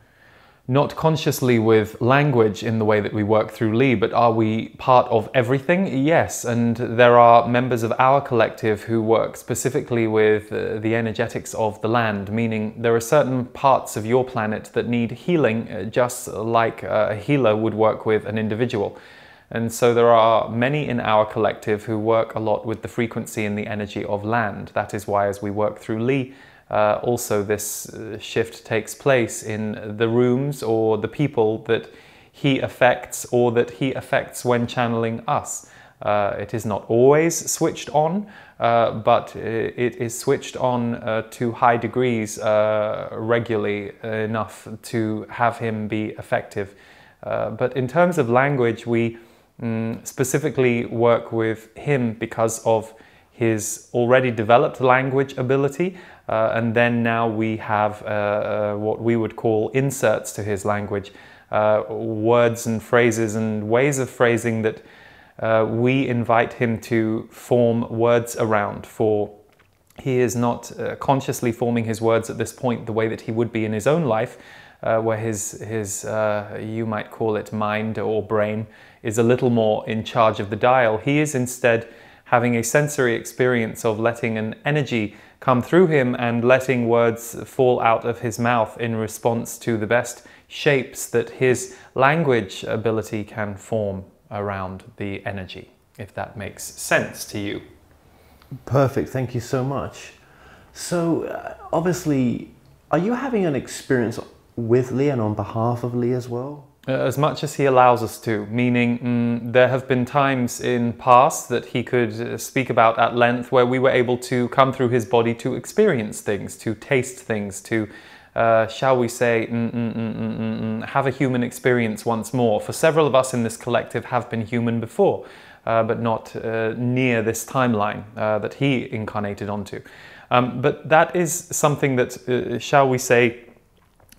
Not consciously with language in the way that we work through Li, but are we part of everything? Yes, and there are members of our collective who work specifically with the energetics of the land, meaning there are certain parts of your planet that need healing, just like a healer would work with an individual. And so there are many in our collective who work a lot with the frequency and the energy of land. That is why as we work through Li, also this shift takes place in the rooms or the people that he affects or that he affects when channeling us. It is not always switched on, but it is switched on to high degrees regularly enough to have him be effective. But in terms of language, we specifically work with him because of his already developed language ability, and then now we have what we would call inserts to his language, words and phrases and ways of phrasing that we invite him to form words around. For he is not consciously forming his words at this point the way that he would be in his own life, where his you might call it mind or brain is a little more in charge of the dial. He is instead having a sensory experience of letting an energy come through him and letting words fall out of his mouth in response to the best shapes that his language ability can form around the energy, if that makes sense to you. Perfect, thank you so much. So, obviously, are you having an experience with Li and on behalf of Li as well? As much as he allows us to, meaning there have been times in past that he could speak about at length where we were able to come through his body to experience things, to taste things, to, shall we say, have a human experience once more. For several of us in this collective have been human before, but not near this timeline that he incarnated onto. But that is something that, shall we say,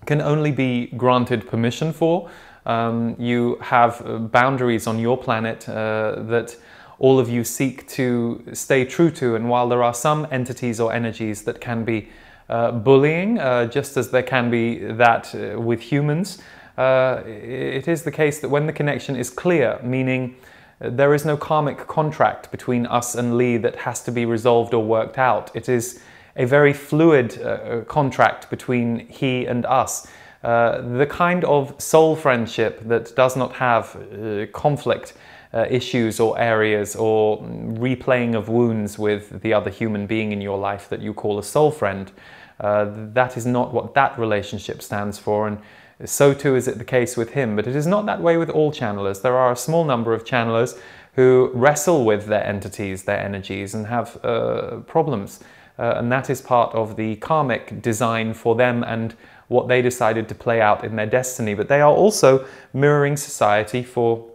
can only be granted permission for. You have boundaries on your planet that all of you seek to stay true to, and while there are some entities or energies that can be bullying, just as there can be that with humans, it is the case that when the connection is clear, meaning there is no karmic contract between us and Li that has to be resolved or worked out. It is a very fluid contract between he and us. The kind of soul friendship that does not have conflict issues or areas or replaying of wounds with the other human being in your life that you call a soul friend. That is not what that relationship stands for, and so too is it the case with him. But it is not that way with all channelers. There are a small number of channelers who wrestle with their entities, their energies, and have problems. And that is part of the karmic design for them and what they decided to play out in their destiny. But they are also mirroring society, for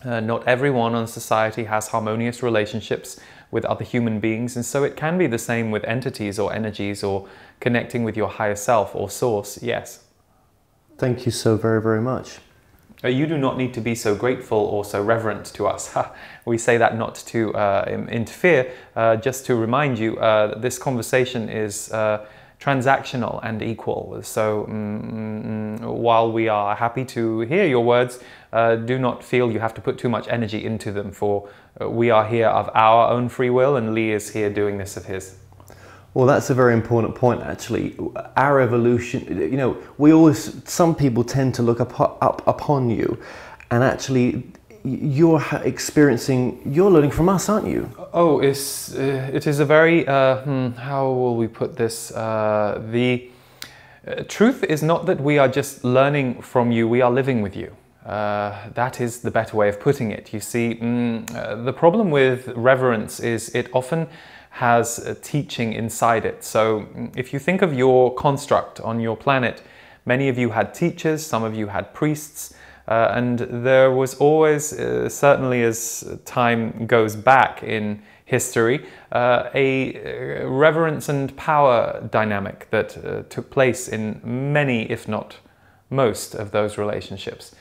not everyone on society has harmonious relationships with other human beings, and so it can be the same with entities or energies or connecting with your higher self or source. Yes. Thank you so very much. You do not need to be so grateful or so reverent to us. We say that not to interfere, just to remind you that this conversation is transactional and equal. So while we are happy to hear your words, do not feel you have to put too much energy into them, for we are here of our own free will, and Lee is here doing this of his. Well, that's a very important point, actually. Our evolution, you know, some people tend to look up upon you, and actually you're learning from us, aren't you? Oh, it is a very, how will we put this? The truth is not that we are just learning from you, we are living with you. That is the better way of putting it. You see, the problem with reverence is it often has a teaching inside it. So if you think of your construct on your planet, many of you had teachers, some of you had priests, and there was always, certainly as time goes back in history, a reverence and power dynamic that took place in many, if not most, of those relationships.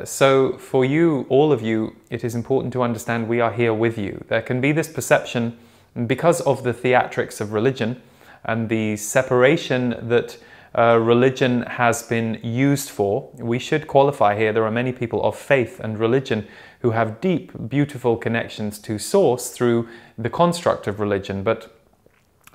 So for you, all of you, it is important to understand we are here with you. There can be this perception, because of the theatrics of religion and the separation that religion has been used for. We should qualify here, there are many people of faith and religion who have deep, beautiful connections to source through the construct of religion, but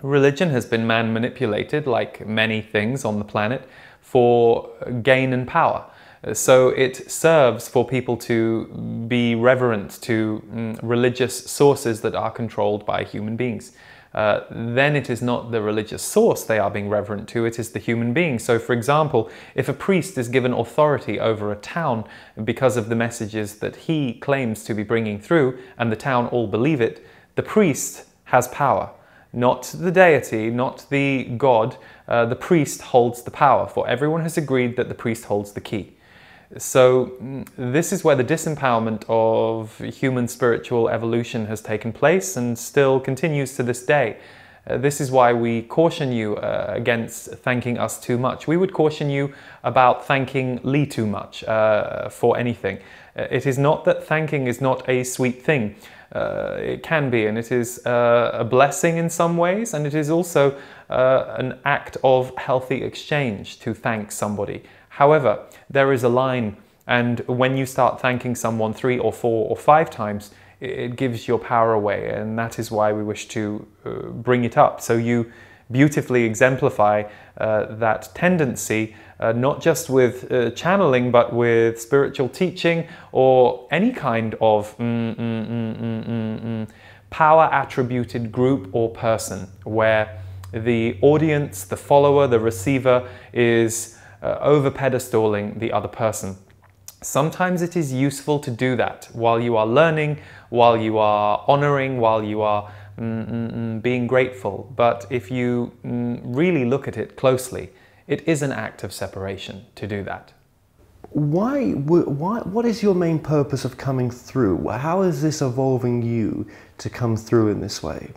religion has been man-manipulated, like many things on the planet, for gain and power. So it serves for people to be reverent to religious sources that are controlled by human beings. Then it is not the religious source they are being reverent to, it is the human being. So for example, if a priest is given authority over a town because of the messages that he claims to be bringing through, and the town all believe it, the priest has power. Not the deity, not the god, the priest holds the power, for everyone has agreed that the priest holds the key. So this is where the disempowerment of human spiritual evolution has taken place and still continues to this day. This is why we caution you against thanking us too much. We would caution you about thanking Lee too much for anything. It is not that thanking is not a sweet thing. It can be, and it is a blessing in some ways, and it is also an act of healthy exchange to thank somebody. However, there is a line, and when you start thanking someone 3 or 4 or 5 times, it gives your power away, and that is why we wish to bring it up. So you beautifully exemplify that tendency, not just with channeling, but with spiritual teaching or any kind of power attributed group or person, where the audience, the follower, the receiver is over-pedestaling the other person. Sometimes it is useful to do that while you are learning, while you are honoring, while you are being grateful. But if you really look at it closely, it is an act of separation to do that. What is your main purpose of coming through? How is this evolving you to come through in this way?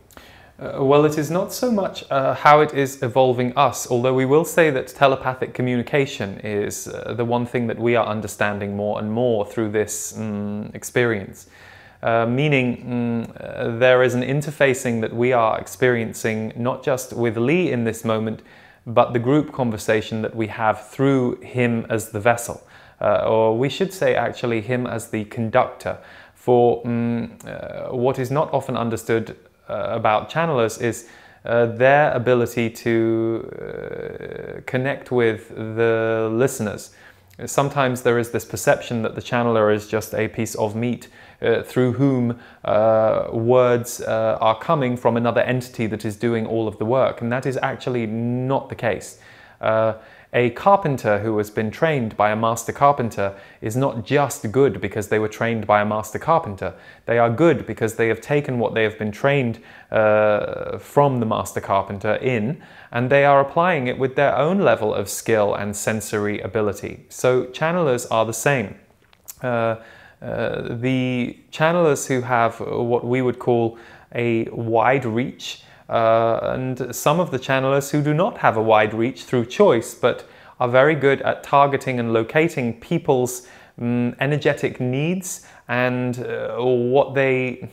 Well, it is not so much how it is evolving us, although we will say that telepathic communication is the one thing that we are understanding more and more through this experience. Meaning there is an interfacing that we are experiencing not just with Lee in this moment, but the group conversation that we have through him as the vessel. Or we should say actually him as the conductor. For what is not often understood about channelers is their ability to connect with the listeners. Sometimes there is this perception that the channeler is just a piece of meat through whom words are coming from another entity that is doing all of the work, and that is actually not the case. A carpenter who has been trained by a master carpenter is not just good because they were trained by a master carpenter. They are good because they have taken what they have been trained from the master carpenter in, and they are applying it with their own level of skill and sensory ability. So channelers are the same. The channelers who have what we would call a wide reach, and some of the channelers who do not have a wide reach through choice, but are very good at targeting and locating people's energetic needs, and what they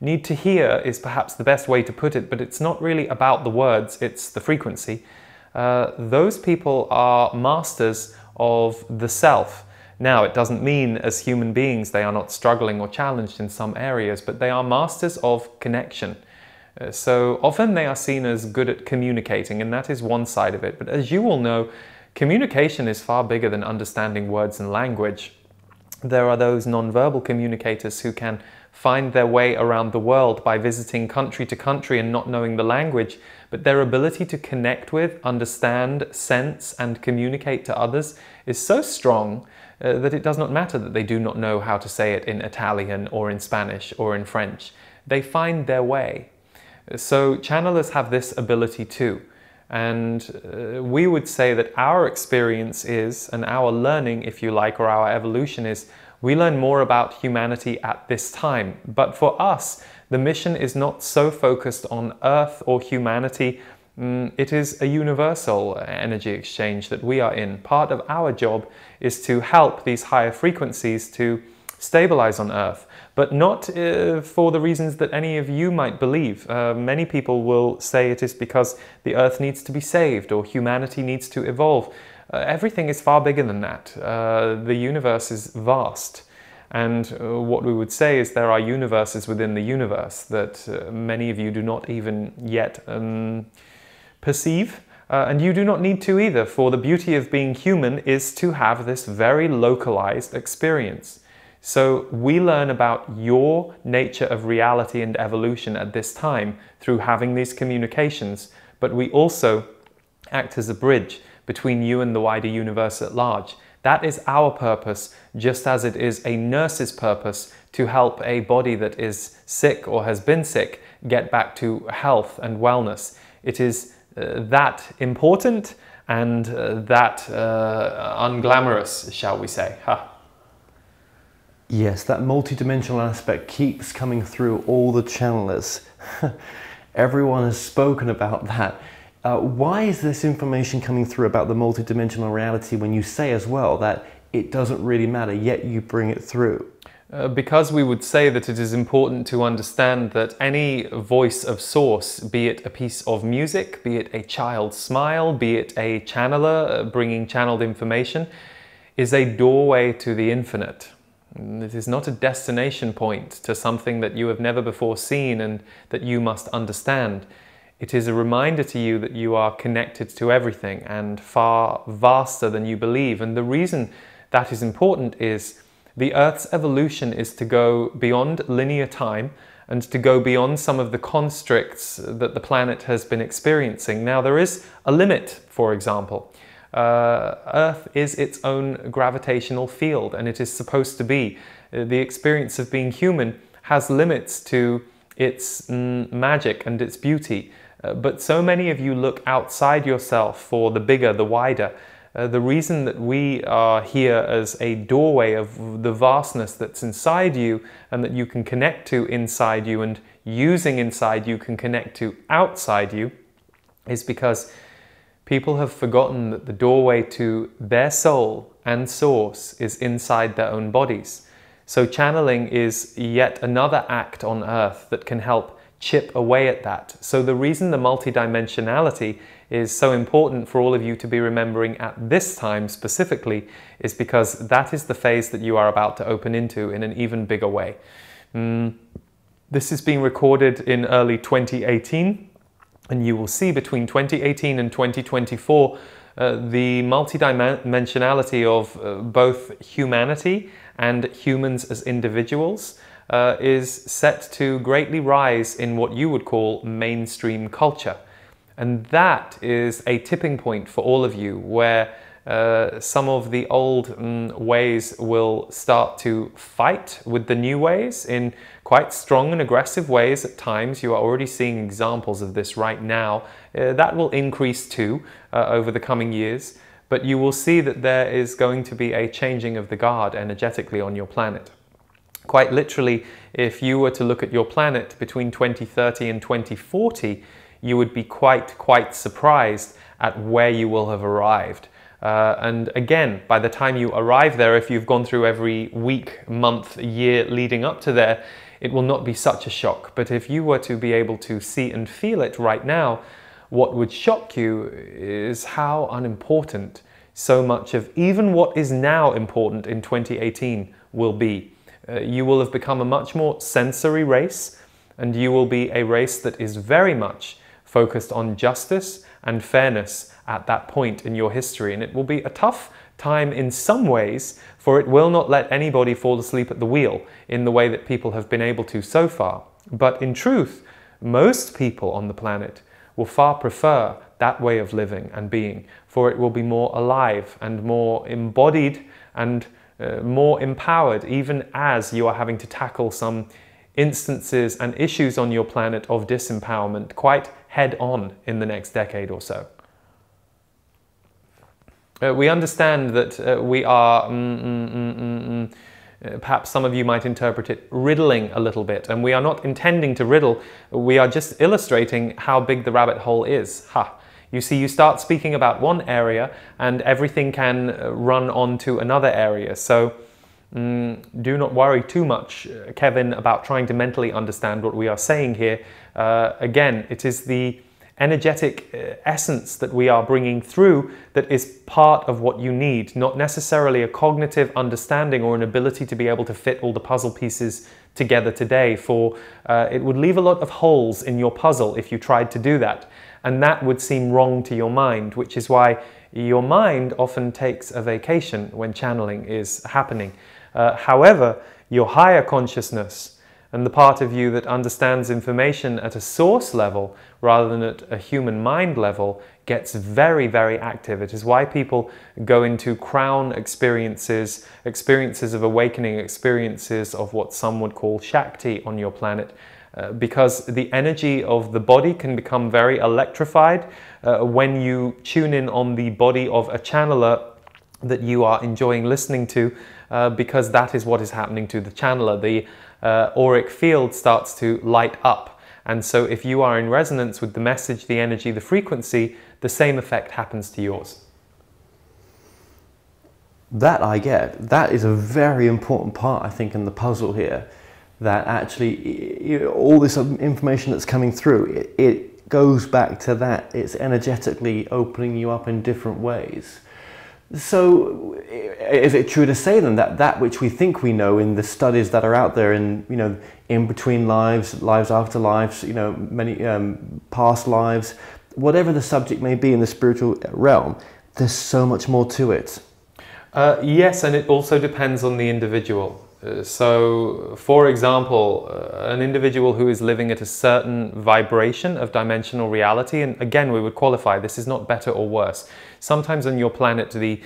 need to hear is perhaps the best way to put it, but it's not really about the words, it's the frequency. Those people are masters of the self. Now, it doesn't mean as human beings they are not struggling or challenged in some areas, but they are masters of connection. So often they are seen as good at communicating, and that is one side of it. But as you all know, communication is far bigger than understanding words and language. There are those non-verbal communicators who can find their way around the world by visiting country to country and not knowing the language, but their ability to connect with, understand, sense, and communicate to others is so strong that it does not matter that they do not know how to say it in Italian or in Spanish or in French. They find their way. So channelers have this ability too. And we would say that our experience is, and our learning, if you like, or our evolution is, we learn more about humanity at this time. But for us, the mission is not so focused on Earth or humanity. It is a universal energy exchange that we are in. Part of our job is to help these higher frequencies to stabilize on Earth, but not for the reasons that any of you might believe. Many people will say it is because the Earth needs to be saved or humanity needs to evolve. Everything is far bigger than that. The universe is vast. And what we would say is there are universes within the universe that many of you do not even yet perceive. And you do not need to either, for the beauty of being human is to have this very localized experience. So we learn about your nature of reality and evolution at this time through having these communications, but we also act as a bridge between you and the wider universe at large. That is our purpose, just as it is a nurse's purpose to help a body that is sick or has been sick get back to health and wellness. It is that important and that unglamorous, shall we say. Ha. Yes, that multidimensional aspect keeps coming through all the channelers. Everyone has spoken about that. Why is this information coming through about the multidimensional reality when you say as well that it doesn't really matter, yet you bring it through? Because we would say that it is important to understand that any voice of source, be it a piece of music, be it a child's smile, be it a channeler bringing channeled information, is a doorway to the infinite. It is not a destination point to something that you have never before seen and that you must understand. It is a reminder to you that you are connected to everything and far vaster than you believe. And the reason that is important is the Earth's evolution is to go beyond linear time and to go beyond some of the constricts that the planet has been experiencing. Now, there is a limit, for example. Earth is its own gravitational field, and it is supposed to be. The experience of being human has limits to its magic and its beauty. But so many of you look outside yourself for the bigger, the wider. The reason that we are here as a doorway of the vastness that's inside you and that you can connect to inside you and using inside you can connect to outside you is because people have forgotten that the doorway to their soul and source is inside their own bodies. So channeling is yet another act on Earth that can help chip away at that. So the reason the multidimensionality is so important for all of you to be remembering at this time specifically is because that is the phase that you are about to open into in an even bigger way. This is being recorded in early 2018, and you will see between 2018 and 2024 the multidimensionality of both humanity and humans as individuals is set to greatly rise in what you would call mainstream culture. And that is a tipping point for all of you where some of the old ways will start to fight with the new ways in quite strong and aggressive ways at times. You are already seeing examples of this right now. That will increase too over the coming years. But you will see that there is going to be a changing of the guard energetically on your planet. Quite literally, if you were to look at your planet between 2030 and 2040, you would be quite surprised at where you will have arrived. And again, by the time you arrive there, if you've gone through every week, month, year leading up to there, it will not be such a shock. But if you were to be able to see and feel it right now, what would shock you is how unimportant so much of even what is now important in 2018 will be. You will have become a much more sensory race, and you will be a race that is very much focused on justice and fairness at that point in your history. And it will be a tough time in some ways, for it will not let anybody fall asleep at the wheel in the way that people have been able to so far. But in truth, most people on the planet will far prefer that way of living and being, for it will be more alive and more embodied and more empowered, even as you are having to tackle some instances and issues on your planet of disempowerment quite head on in the next decade or so. We understand that we are, perhaps some of you might interpret it, riddling a little bit, and we are not intending to riddle, we are just illustrating how big the rabbit hole is. You see, you start speaking about one area and everything can run on to another area. So do not worry too much, Kevin, about trying to mentally understand what we are saying here. Again, it is the energetic essence that we are bringing through that is part of what you need, not necessarily a cognitive understanding or an ability to be able to fit all the puzzle pieces together today, for it would leave a lot of holes in your puzzle if you tried to do that, and that would seem wrong to your mind, which is why your mind often takes a vacation when channeling is happening. However, your higher consciousness and the part of you that understands information at a source level rather than at a human mind level gets very, very active. It is why people go into crown experiences, experiences of awakening, experiences of what some would call Shakti on your planet, because the energy of the body can become very electrified when you tune in on the body of a channeler that you are enjoying listening to, because that is what is happening to the channeler. The auric field starts to light up, and so if you are in resonance with the message, the energy, the frequency, the same effect happens to yours. That I get. That is a very important part, I think, in the puzzle here, that actually all this information that's coming through, it goes back to that. It's energetically opening you up in different ways. So is it true to say then that that which we think we know in the studies that are out there, in in between lives, lives after lives, many past lives, whatever the subject may be in the spiritual realm, there's so much more to it? Yes, and it also depends on the individual. So, for example, an individual who is living at a certain vibration of dimensional reality, and again, we would qualify, this is not better or worse. Sometimes on your planet, the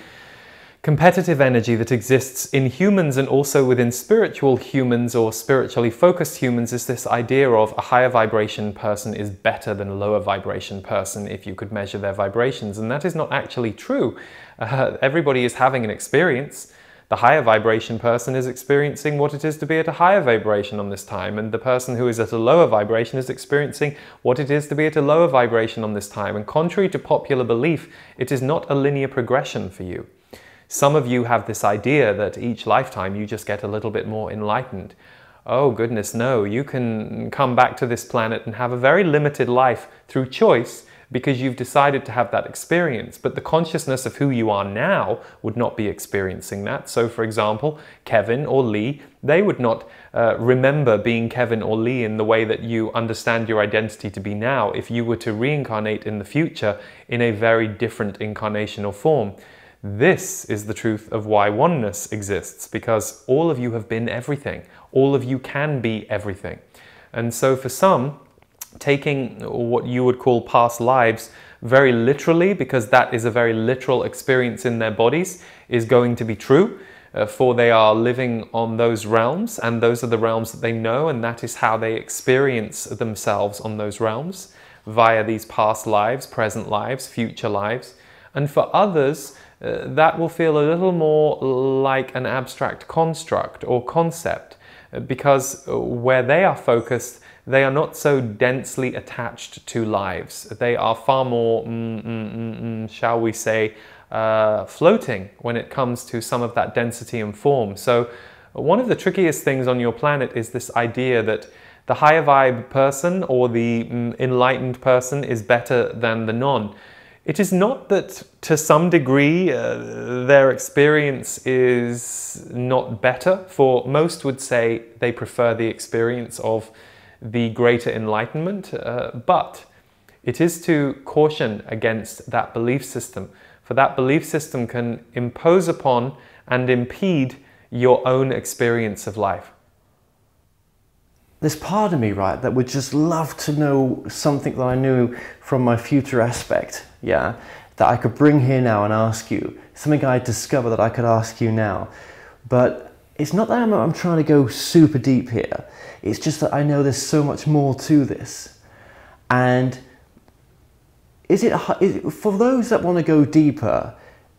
competitive energy that exists in humans and also within spiritual humans or spiritually focused humans is this idea of a higher vibration person is better than a lower vibration person if you could measure their vibrations. And that is not actually true. Everybody is having an experience. The higher vibration person is experiencing what it is to be at a higher vibration on this time, and the person who is at a lower vibration is experiencing what it is to be at a lower vibration on this time. And contrary to popular belief, it is not a linear progression for you. Some of you have this idea that each lifetime you just get a little bit more enlightened. Oh goodness, no, you can come back to this planet and have a very limited life through choice, because you've decided to have that experience. But the consciousness of who you are now would not be experiencing that. So for example, Kevin or Lee, they would not remember being Kevin or Lee in the way that you understand your identity to be now if you were to reincarnate in the future in a very different incarnation or form. This is the truth of why oneness exists, because all of you have been everything. All of you can be everything. And so for some, taking what you would call past lives very literally, because that is a very literal experience in their bodies, is going to be true, for they are living on those realms, and those are the realms that they know, and that is how they experience themselves on those realms, via these past lives, present lives, future lives. And for others, that will feel a little more like an abstract construct or concept, because where they are focused, they are not so densely attached to lives. They are far more, shall we say, floating when it comes to some of that density and form. So one of the trickiest things on your planet is this idea that the higher vibe person or the enlightened person is better than the non. It is not that to some degree their experience is not better, for most would say they prefer the experience of the greater enlightenment, but it is to caution against that belief system, for that belief system can impose upon and impede your own experience of life. There's part of me, right, that would just love to know something that I knew from my future aspect, yeah, that I could bring here now and ask you, something I discovered that I could ask you now. But it's not that I'm trying to go super deep here, it's just that I know there's so much more to this. And for those that want to go deeper,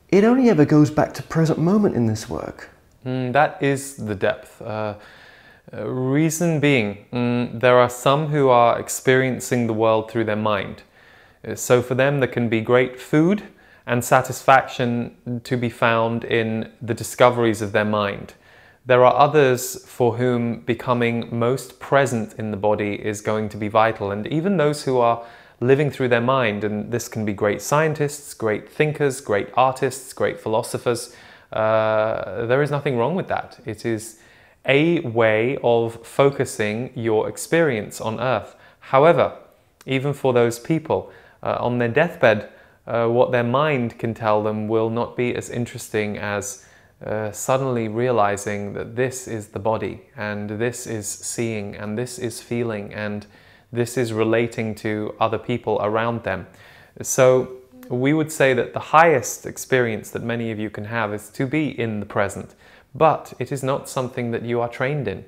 it only ever goes back to present moment in this work. That is the depth. Reason being, there are some who are experiencing the world through their mind. So for them, there can be great food and satisfaction to be found in the discoveries of their mind. There are others for whom becoming most present in the body is going to be vital. And even those who are living through their mind, and this can be great scientists, great thinkers, great artists, great philosophers, there is nothing wrong with that. It is a way of focusing your experience on Earth. However, even for those people on their deathbed, what their mind can tell them will not be as interesting as suddenly realizing that this is the body, and this is seeing, and this is feeling, and this is relating to other people around them. So we would say that the highest experience that many of you can have is to be in the present. But it is not something that you are trained in.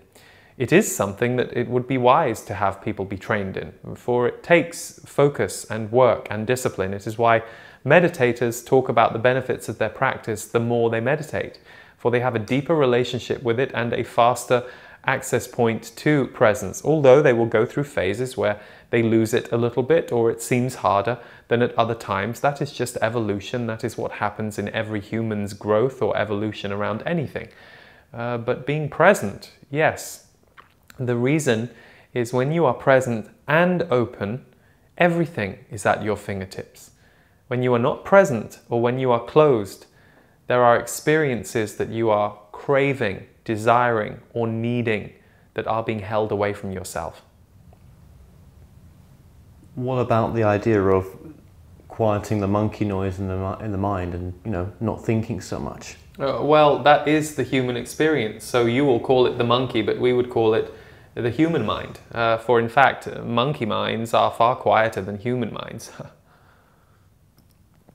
It is something that it would be wise to have people be trained in, for it takes focus and work and discipline. It is why meditators talk about the benefits of their practice the more they meditate, for they have a deeper relationship with it and a faster access point to presence, although they will go through phases where they lose it a little bit or it seems harder than at other times. That is just evolution. That is what happens in every human's growth or evolution around anything. But being present, yes. The reason is when you are present and open, everything is at your fingertips. When you are not present or when you are closed, there are experiences that you are craving, desiring, or needing that are being held away from yourself. What about the idea of quieting the monkey noise in the mind and, not thinking so much? Well, that is the human experience. So you will call it the monkey, but we would call it the human mind. For in fact, monkey minds are far quieter than human minds.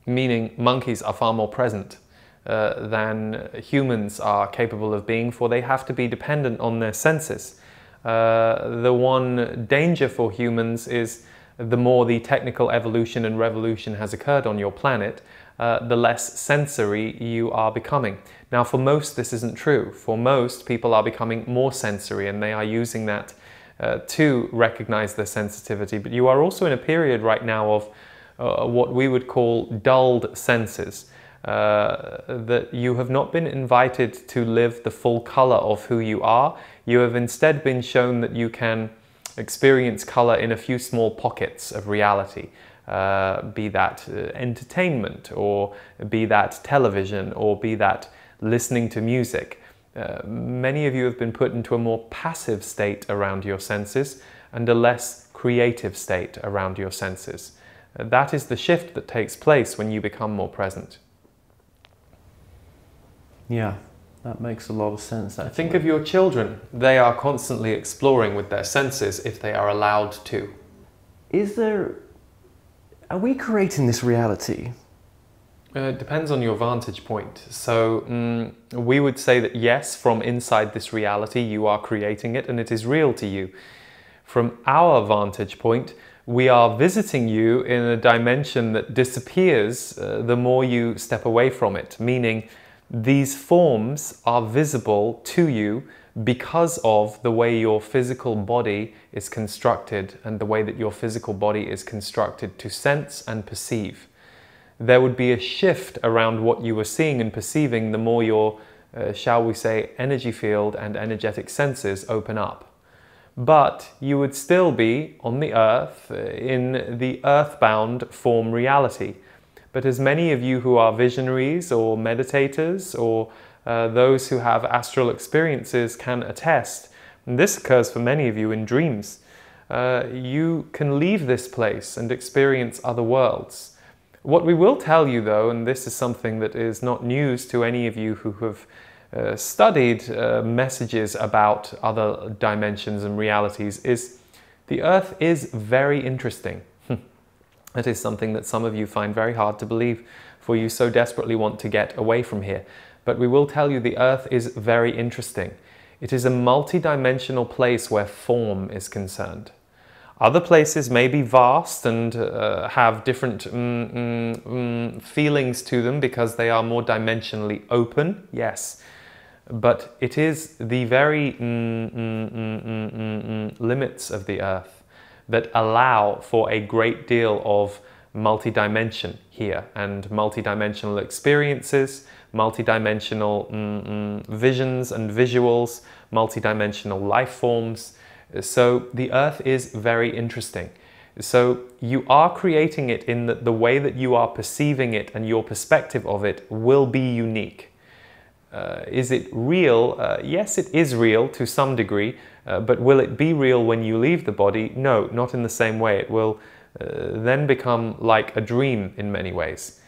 Meaning monkeys are far more present than humans are capable of being, for they have to be dependent on their senses. The one danger for humans is the more the technical evolution and revolution has occurred on your planet, the less sensory you are becoming. Now, for most, this isn't true. For most, people are becoming more sensory, and they are using that to recognize their sensitivity. But you are also in a period right now of what we would call dulled senses. That you have not been invited to live the full color of who you are. You have instead been shown that you can experience color in a few small pockets of reality, be that entertainment, or be that television, or be that listening to music. Many of you have been put into a more passive state around your senses and a less creative state around your senses. That is the shift that takes place when you become more present. Yeah, that makes a lot of sense, actually. Think of your children. They are constantly exploring with their senses if they are allowed to. Are we creating this reality? It depends on your vantage point. So we would say that yes, from inside this reality, you are creating it and it is real to you. From our vantage point, we are visiting you in a dimension that disappears the more you step away from it, meaning these forms are visible to you because of the way your physical body is constructed and the way that your physical body is constructed to sense and perceive. There would be a shift around what you were seeing and perceiving the more your, shall we say, energy field and energetic senses open up. But you would still be on the earth in the earthbound form reality. But as many of you who are visionaries or meditators or those who have astral experiences can attest, and this occurs for many of you in dreams, you can leave this place and experience other worlds. What we will tell you though, and this is something that is not news to any of you who have studied messages about other dimensions and realities, is the Earth is very interesting. That is something that some of you find very hard to believe, for you so desperately want to get away from here. But we will tell you the Earth is very interesting. It is a multi-dimensional place where form is concerned. Other places may be vast and have different feelings to them because they are more dimensionally open, yes. But it is the very limits of the Earth that allow for a great deal of multidimension here, and multidimensional experiences, multidimensional visions and visuals, multidimensional life forms. So the Earth is very interesting. So you are creating it in the way that you are perceiving it, and your perspective of it will be unique. Is it real? Yes, it is real to some degree, but will it be real when you leave the body? No, not in the same way. It will then become like a dream in many ways.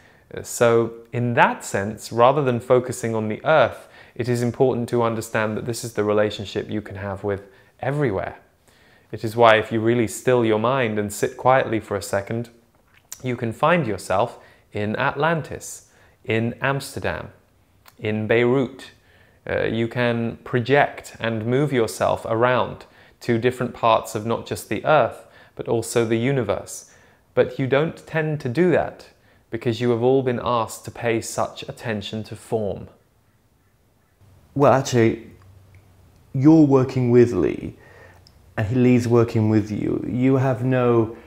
So in that sense, rather than focusing on the Earth, it is important to understand that this is the relationship you can have with everywhere. It is why if you really still your mind and sit quietly for a second, you can find yourself in Atlantis, in Amsterdam, in Beirut. You can project and move yourself around to different parts of not just the Earth, but also the universe. But you don't tend to do that because you have all been asked to pay such attention to form. Well, actually, you're working with Lee, and Lee's working with you. You have no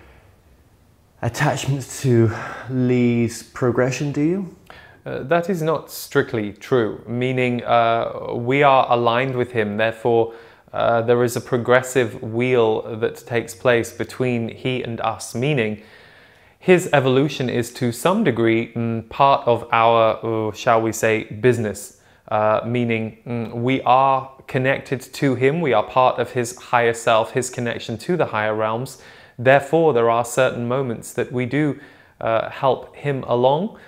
attachments to Lee's progression, do you? That is not strictly true, meaning we are aligned with him, therefore there is a progressive wheel that takes place between he and us, meaning his evolution is to some degree part of our, shall we say, business, meaning we are connected to him, we are part of his higher self, his connection to the higher realms. Therefore, there are certain moments that we do help him along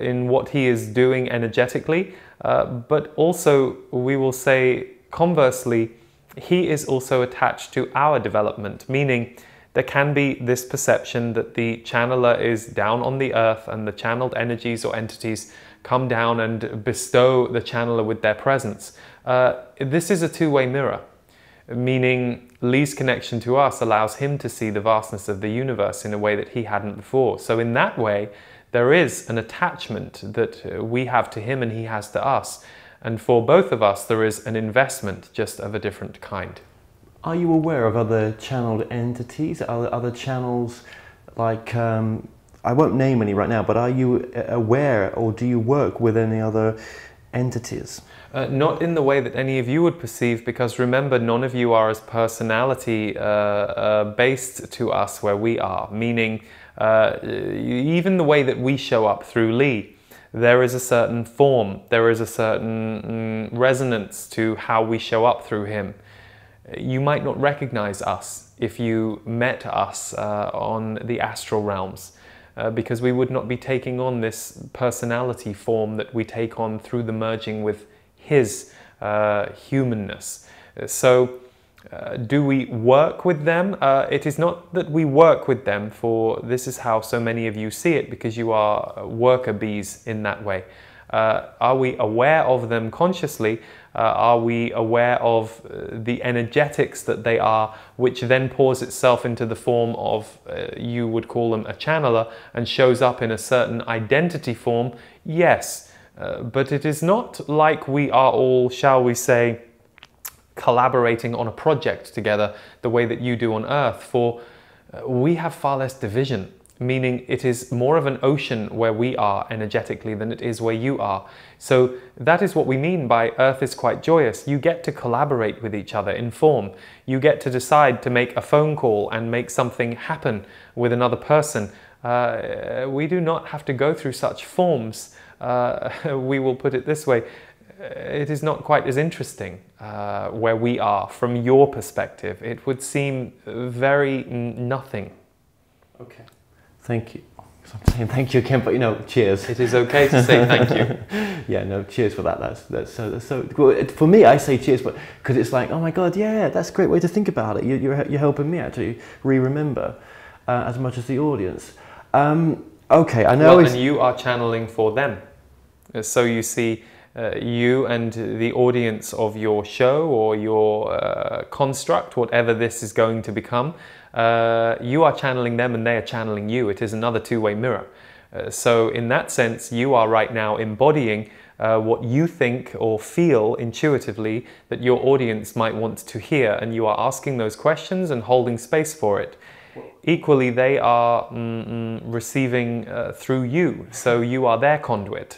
in what he is doing energetically, but also we will say conversely, he is also attached to our development, meaning there can be this perception that the channeler is down on the earth and the channeled energies or entities come down and bestow the channeler with their presence. This is a two-way mirror, meaning Lee's connection to us allows him to see the vastness of the universe in a way that he hadn't before. So in that way, there is an attachment that we have to him and he has to us. And for both of us, there is an investment just of a different kind. Are you aware of other channeled entities, other channels like, I won't name any right now, but are you aware or do you work with any other entities? Not in the way that any of you would perceive, because remember, none of you are as personality based to us where we are, meaning even the way that we show up through Lee, there is a certain form, there is a certain resonance to how we show up through him. You might not recognize us if you met us on the astral realms, because we would not be taking on this personality form that we take on through the merging with his humanness. So do we work with them? It is not that we work with them, for this is how so many of you see it, because you are worker bees in that way. Are we aware of them consciously? Are we aware of the energetics that they are, which then pours itself into the form of, you would call them a channeler, and shows up in a certain identity form? Yes, but it is not like we are all, shall we say, collaborating on a project together the way that you do on Earth, for we have far less division, meaning it is more of an ocean where we are energetically than it is where you are. So that is what we mean by Earth is quite joyous. You get to collaborate with each other in form. You get to decide to make a phone call and make something happen with another person. We do not have to go through such forms. We will put it this way. It is not quite as interesting where we are from your perspective. It would seem very nothing. Okay. Thank you. I'm saying thank you again, but you know, cheers. It is okay to say thank you. Yeah, no, cheers for that. That's so well, for me, I say cheers, but because it's like, oh my God, yeah, that's a great way to think about it. You're helping me actually remember as much as the audience. Okay, I know. Well, and you are channeling for them. So you see, you and the audience of your show or your construct, whatever this is going to become, you are channeling them and they are channeling you. It is another two-way mirror. So in that sense, you are right now embodying what you think or feel intuitively that your audience might want to hear, and you are asking those questions and holding space for it. Equally, they are receiving through you, so you are their conduit,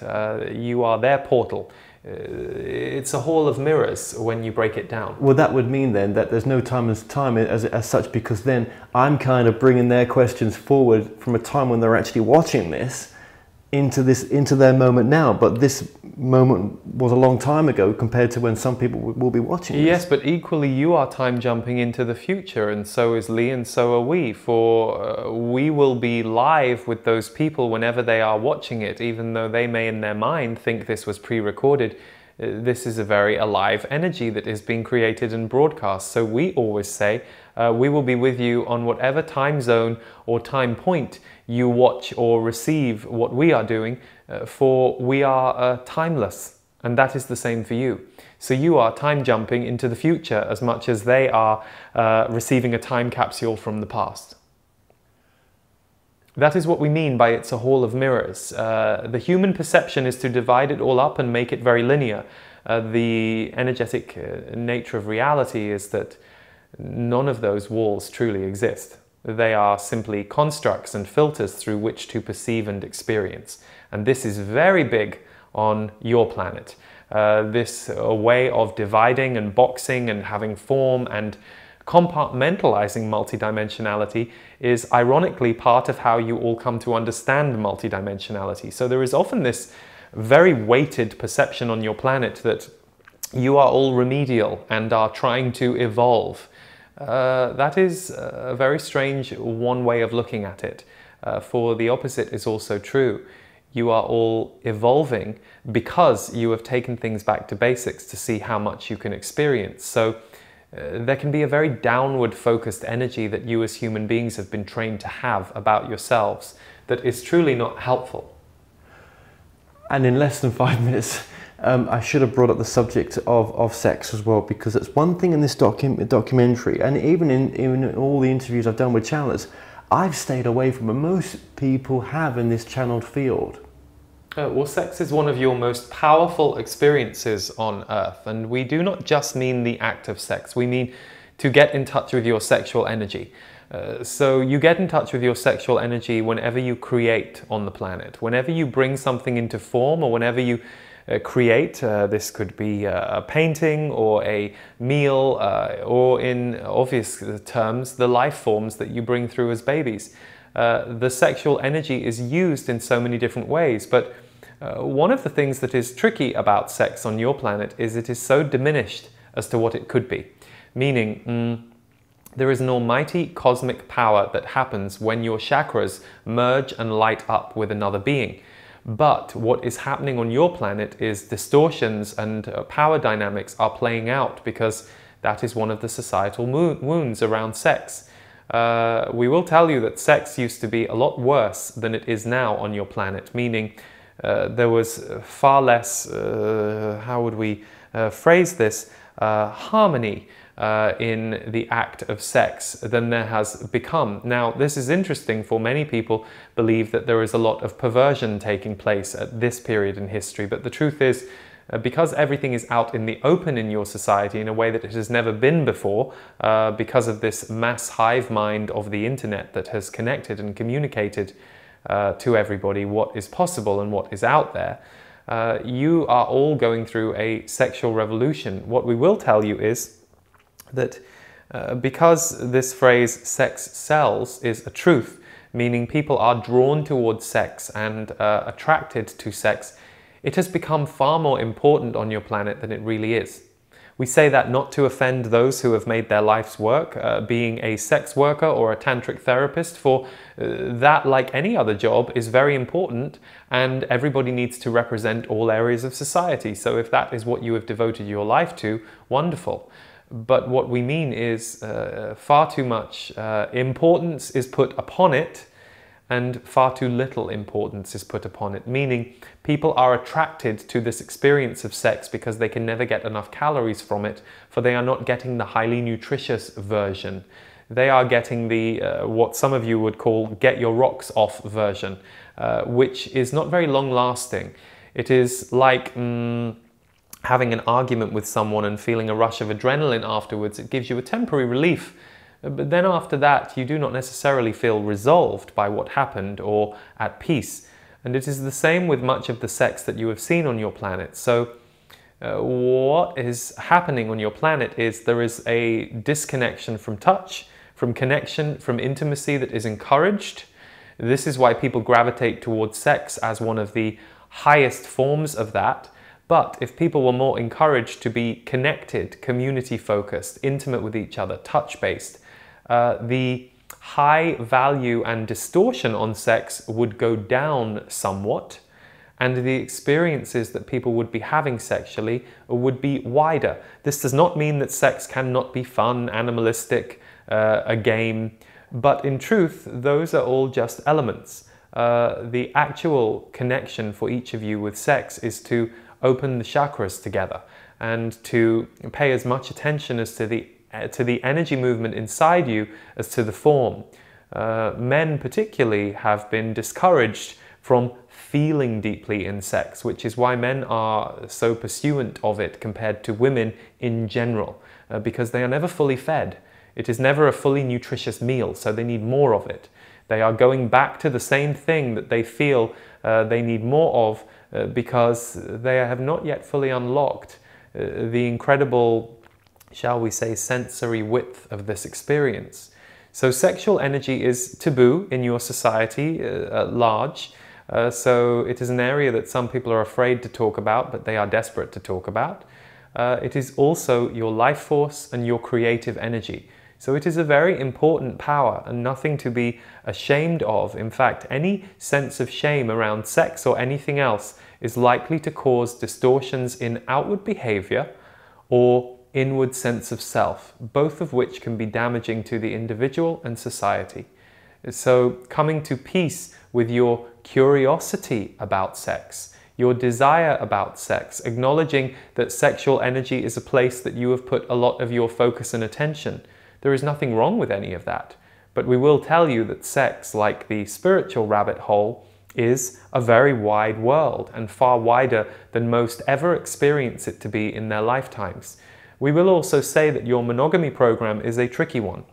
you are their portal. It's a hall of mirrors when you break it down. Well, that would mean then that there's no time as such, because then I'm kind of bringing their questions forward from a time when they're actually watching this into their moment now. But this moment was a long time ago compared to when some people will be watching this. Yes, but equally you are time jumping into the future, and so is Lee, and so are we. For we will be live with those people whenever they are watching it, even though they may in their mind think this was pre-recorded. This is a very alive energy that is being created and broadcast. So we always say we will be with you on whatever time zone or time point you watch or receive what we are doing, for we are timeless, and that is the same for you. So you are time jumping into the future as much as they are receiving a time capsule from the past. That is what we mean by it's a hall of mirrors. The human perception is to divide it all up and make it very linear. The energetic nature of reality is that none of those walls truly exist. They are simply constructs and filters through which to perceive and experience. And this is very big on your planet. This way of dividing and boxing and having form and compartmentalizing multidimensionality is ironically part of how you all come to understand multidimensionality. So there is often this very weighted perception on your planet that you are all remedial and are trying to evolve. That is a very strange one way of looking at it, for the opposite is also true. You are all evolving because you have taken things back to basics to see how much you can experience. So there can be a very downward focused energy that you as human beings have been trained to have about yourselves that is truly not helpful. And in less than 5 minutes, I should have brought up the subject of sex as well, because it's one thing in this documentary, and even in all the interviews I've done with channelers, I've stayed away from, and most people have in this channeled field. Well, sex is one of your most powerful experiences on Earth, and we do not just mean the act of sex, we mean to get in touch with your sexual energy. So you get in touch with your sexual energy whenever you create on the planet, whenever you bring something into form, or whenever you create. This could be a painting or a meal, or in obvious terms, the life forms that you bring through as babies. The sexual energy is used in so many different ways, but one of the things that is tricky about sex on your planet is it is so diminished as to what it could be. Meaning, there is an almighty cosmic power that happens when your chakras merge and light up with another being. But what is happening on your planet is distortions and power dynamics are playing out, because that is one of the societal wounds around sex. We will tell you that sex used to be a lot worse than it is now on your planet, meaning there was far less, how would we phrase this, harmony in the act of sex than there has become. Now, this is interesting, for many people believe that there is a lot of perversion taking place at this period in history, but the truth is because everything is out in the open in your society in a way that it has never been before, because of this mass hive mind of the internet that has connected and communicated to everybody what is possible and what is out there, you are all going through a sexual revolution. What we will tell you is that because this phrase sex sells is a truth, meaning people are drawn towards sex and attracted to sex, it has become far more important on your planet than it really is. We say that not to offend those who have made their life's work being a sex worker or a tantric therapist, for that, like any other job, is very important, and everybody needs to represent all areas of society. So if that is what you have devoted your life to, wonderful. But what we mean is far too much importance is put upon it, and far too little importance is put upon it, meaning people are attracted to this experience of sex because they can never get enough calories from it, for they are not getting the highly nutritious version. They are getting the, what some of you would call, get your rocks off version, which is not very long lasting. It is like having an argument with someone and feeling a rush of adrenaline afterwards. It gives you a temporary relief. But then after that, you do not necessarily feel resolved by what happened or at peace. And it is the same with much of the sex that you have seen on your planet. So what is happening on your planet is there is a disconnection from touch, from connection, from intimacy that is encouraged. This is why people gravitate towards sex as one of the highest forms of that. But if people were more encouraged to be connected, community-focused, intimate with each other, touch-based, the high value and distortion on sex would go down somewhat, and the experiences that people would be having sexually would be wider. This does not mean that sex cannot be fun, animalistic, a game, but in truth, those are all just elements. The actual connection for each of you with sex is to open the chakras together and to pay as much attention as to the energy movement inside you as to the form. Men particularly have been discouraged from feeling deeply in sex, which is why men are so pursuant of it compared to women in general, because they are never fully fed. It is never a fully nutritious meal, so they need more of it. They are going back to the same thing that they feel they need more of because they have not yet fully unlocked the incredible, shall we say, sensory width of this experience. So sexual energy is taboo in your society at large. So it is an area that some people are afraid to talk about, but they are desperate to talk about. It is also your life force and your creative energy. So it is a very important power and nothing to be ashamed of. In fact, any sense of shame around sex or anything else is likely to cause distortions in outward behavior or inward sense of self, both of which can be damaging to the individual and society. So coming to peace with your curiosity about sex, your desire about sex, acknowledging that sexual energy is a place that you have put a lot of your focus and attention. There is nothing wrong with any of that, but we will tell you that sex, like the spiritual rabbit hole, is a very wide world and far wider than most ever experience it to be in their lifetimes. We will also say that your monogamy program is a tricky one.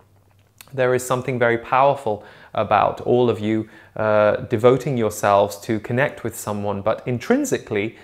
There is something very powerful about all of you devoting yourselves to connect with someone, but intrinsically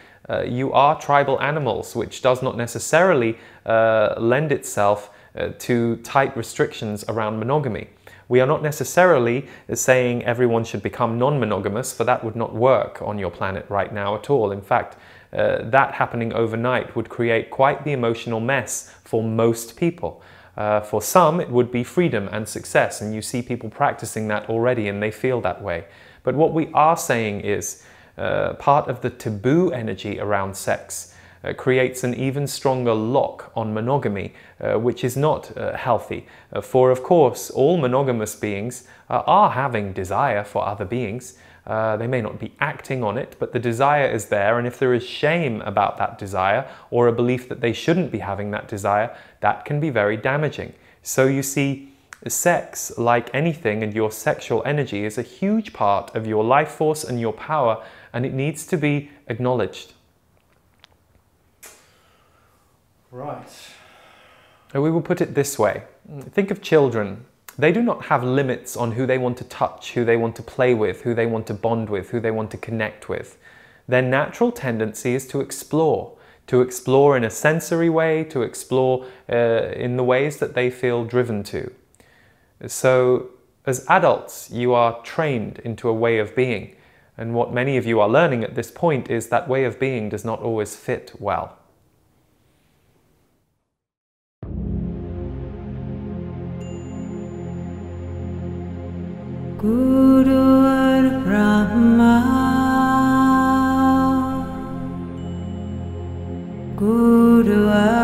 you are tribal animals, which does not necessarily lend itself to tight restrictions around monogamy. We are not necessarily saying everyone should become non-monogamous, for that would not work on your planet right now at all. In fact, that happening overnight would create quite the emotional mess for most people. For some, it would be freedom and success, and you see people practicing that already and they feel that way. But what we are saying is part of the taboo energy around sex creates an even stronger lock on monogamy, which is not healthy. For of course, all monogamous beings are having desire for other beings. They may not be acting on it, but the desire is there, and if there is shame about that desire or a belief that they shouldn't be having that desire, that can be very damaging. So you see, sex, like anything, and your sexual energy is a huge part of your life force and your power, and it needs to be acknowledged. Right. And we will put it this way. Think of children. They do not have limits on who they want to touch, who they want to play with, who they want to bond with, who they want to connect with. Their natural tendency is to explore in a sensory way, to explore in the ways that they feel driven to. So as adults, you are trained into a way of being. And what many of you are learning at this point is that way of being does not always fit well. Guru Brahma Guru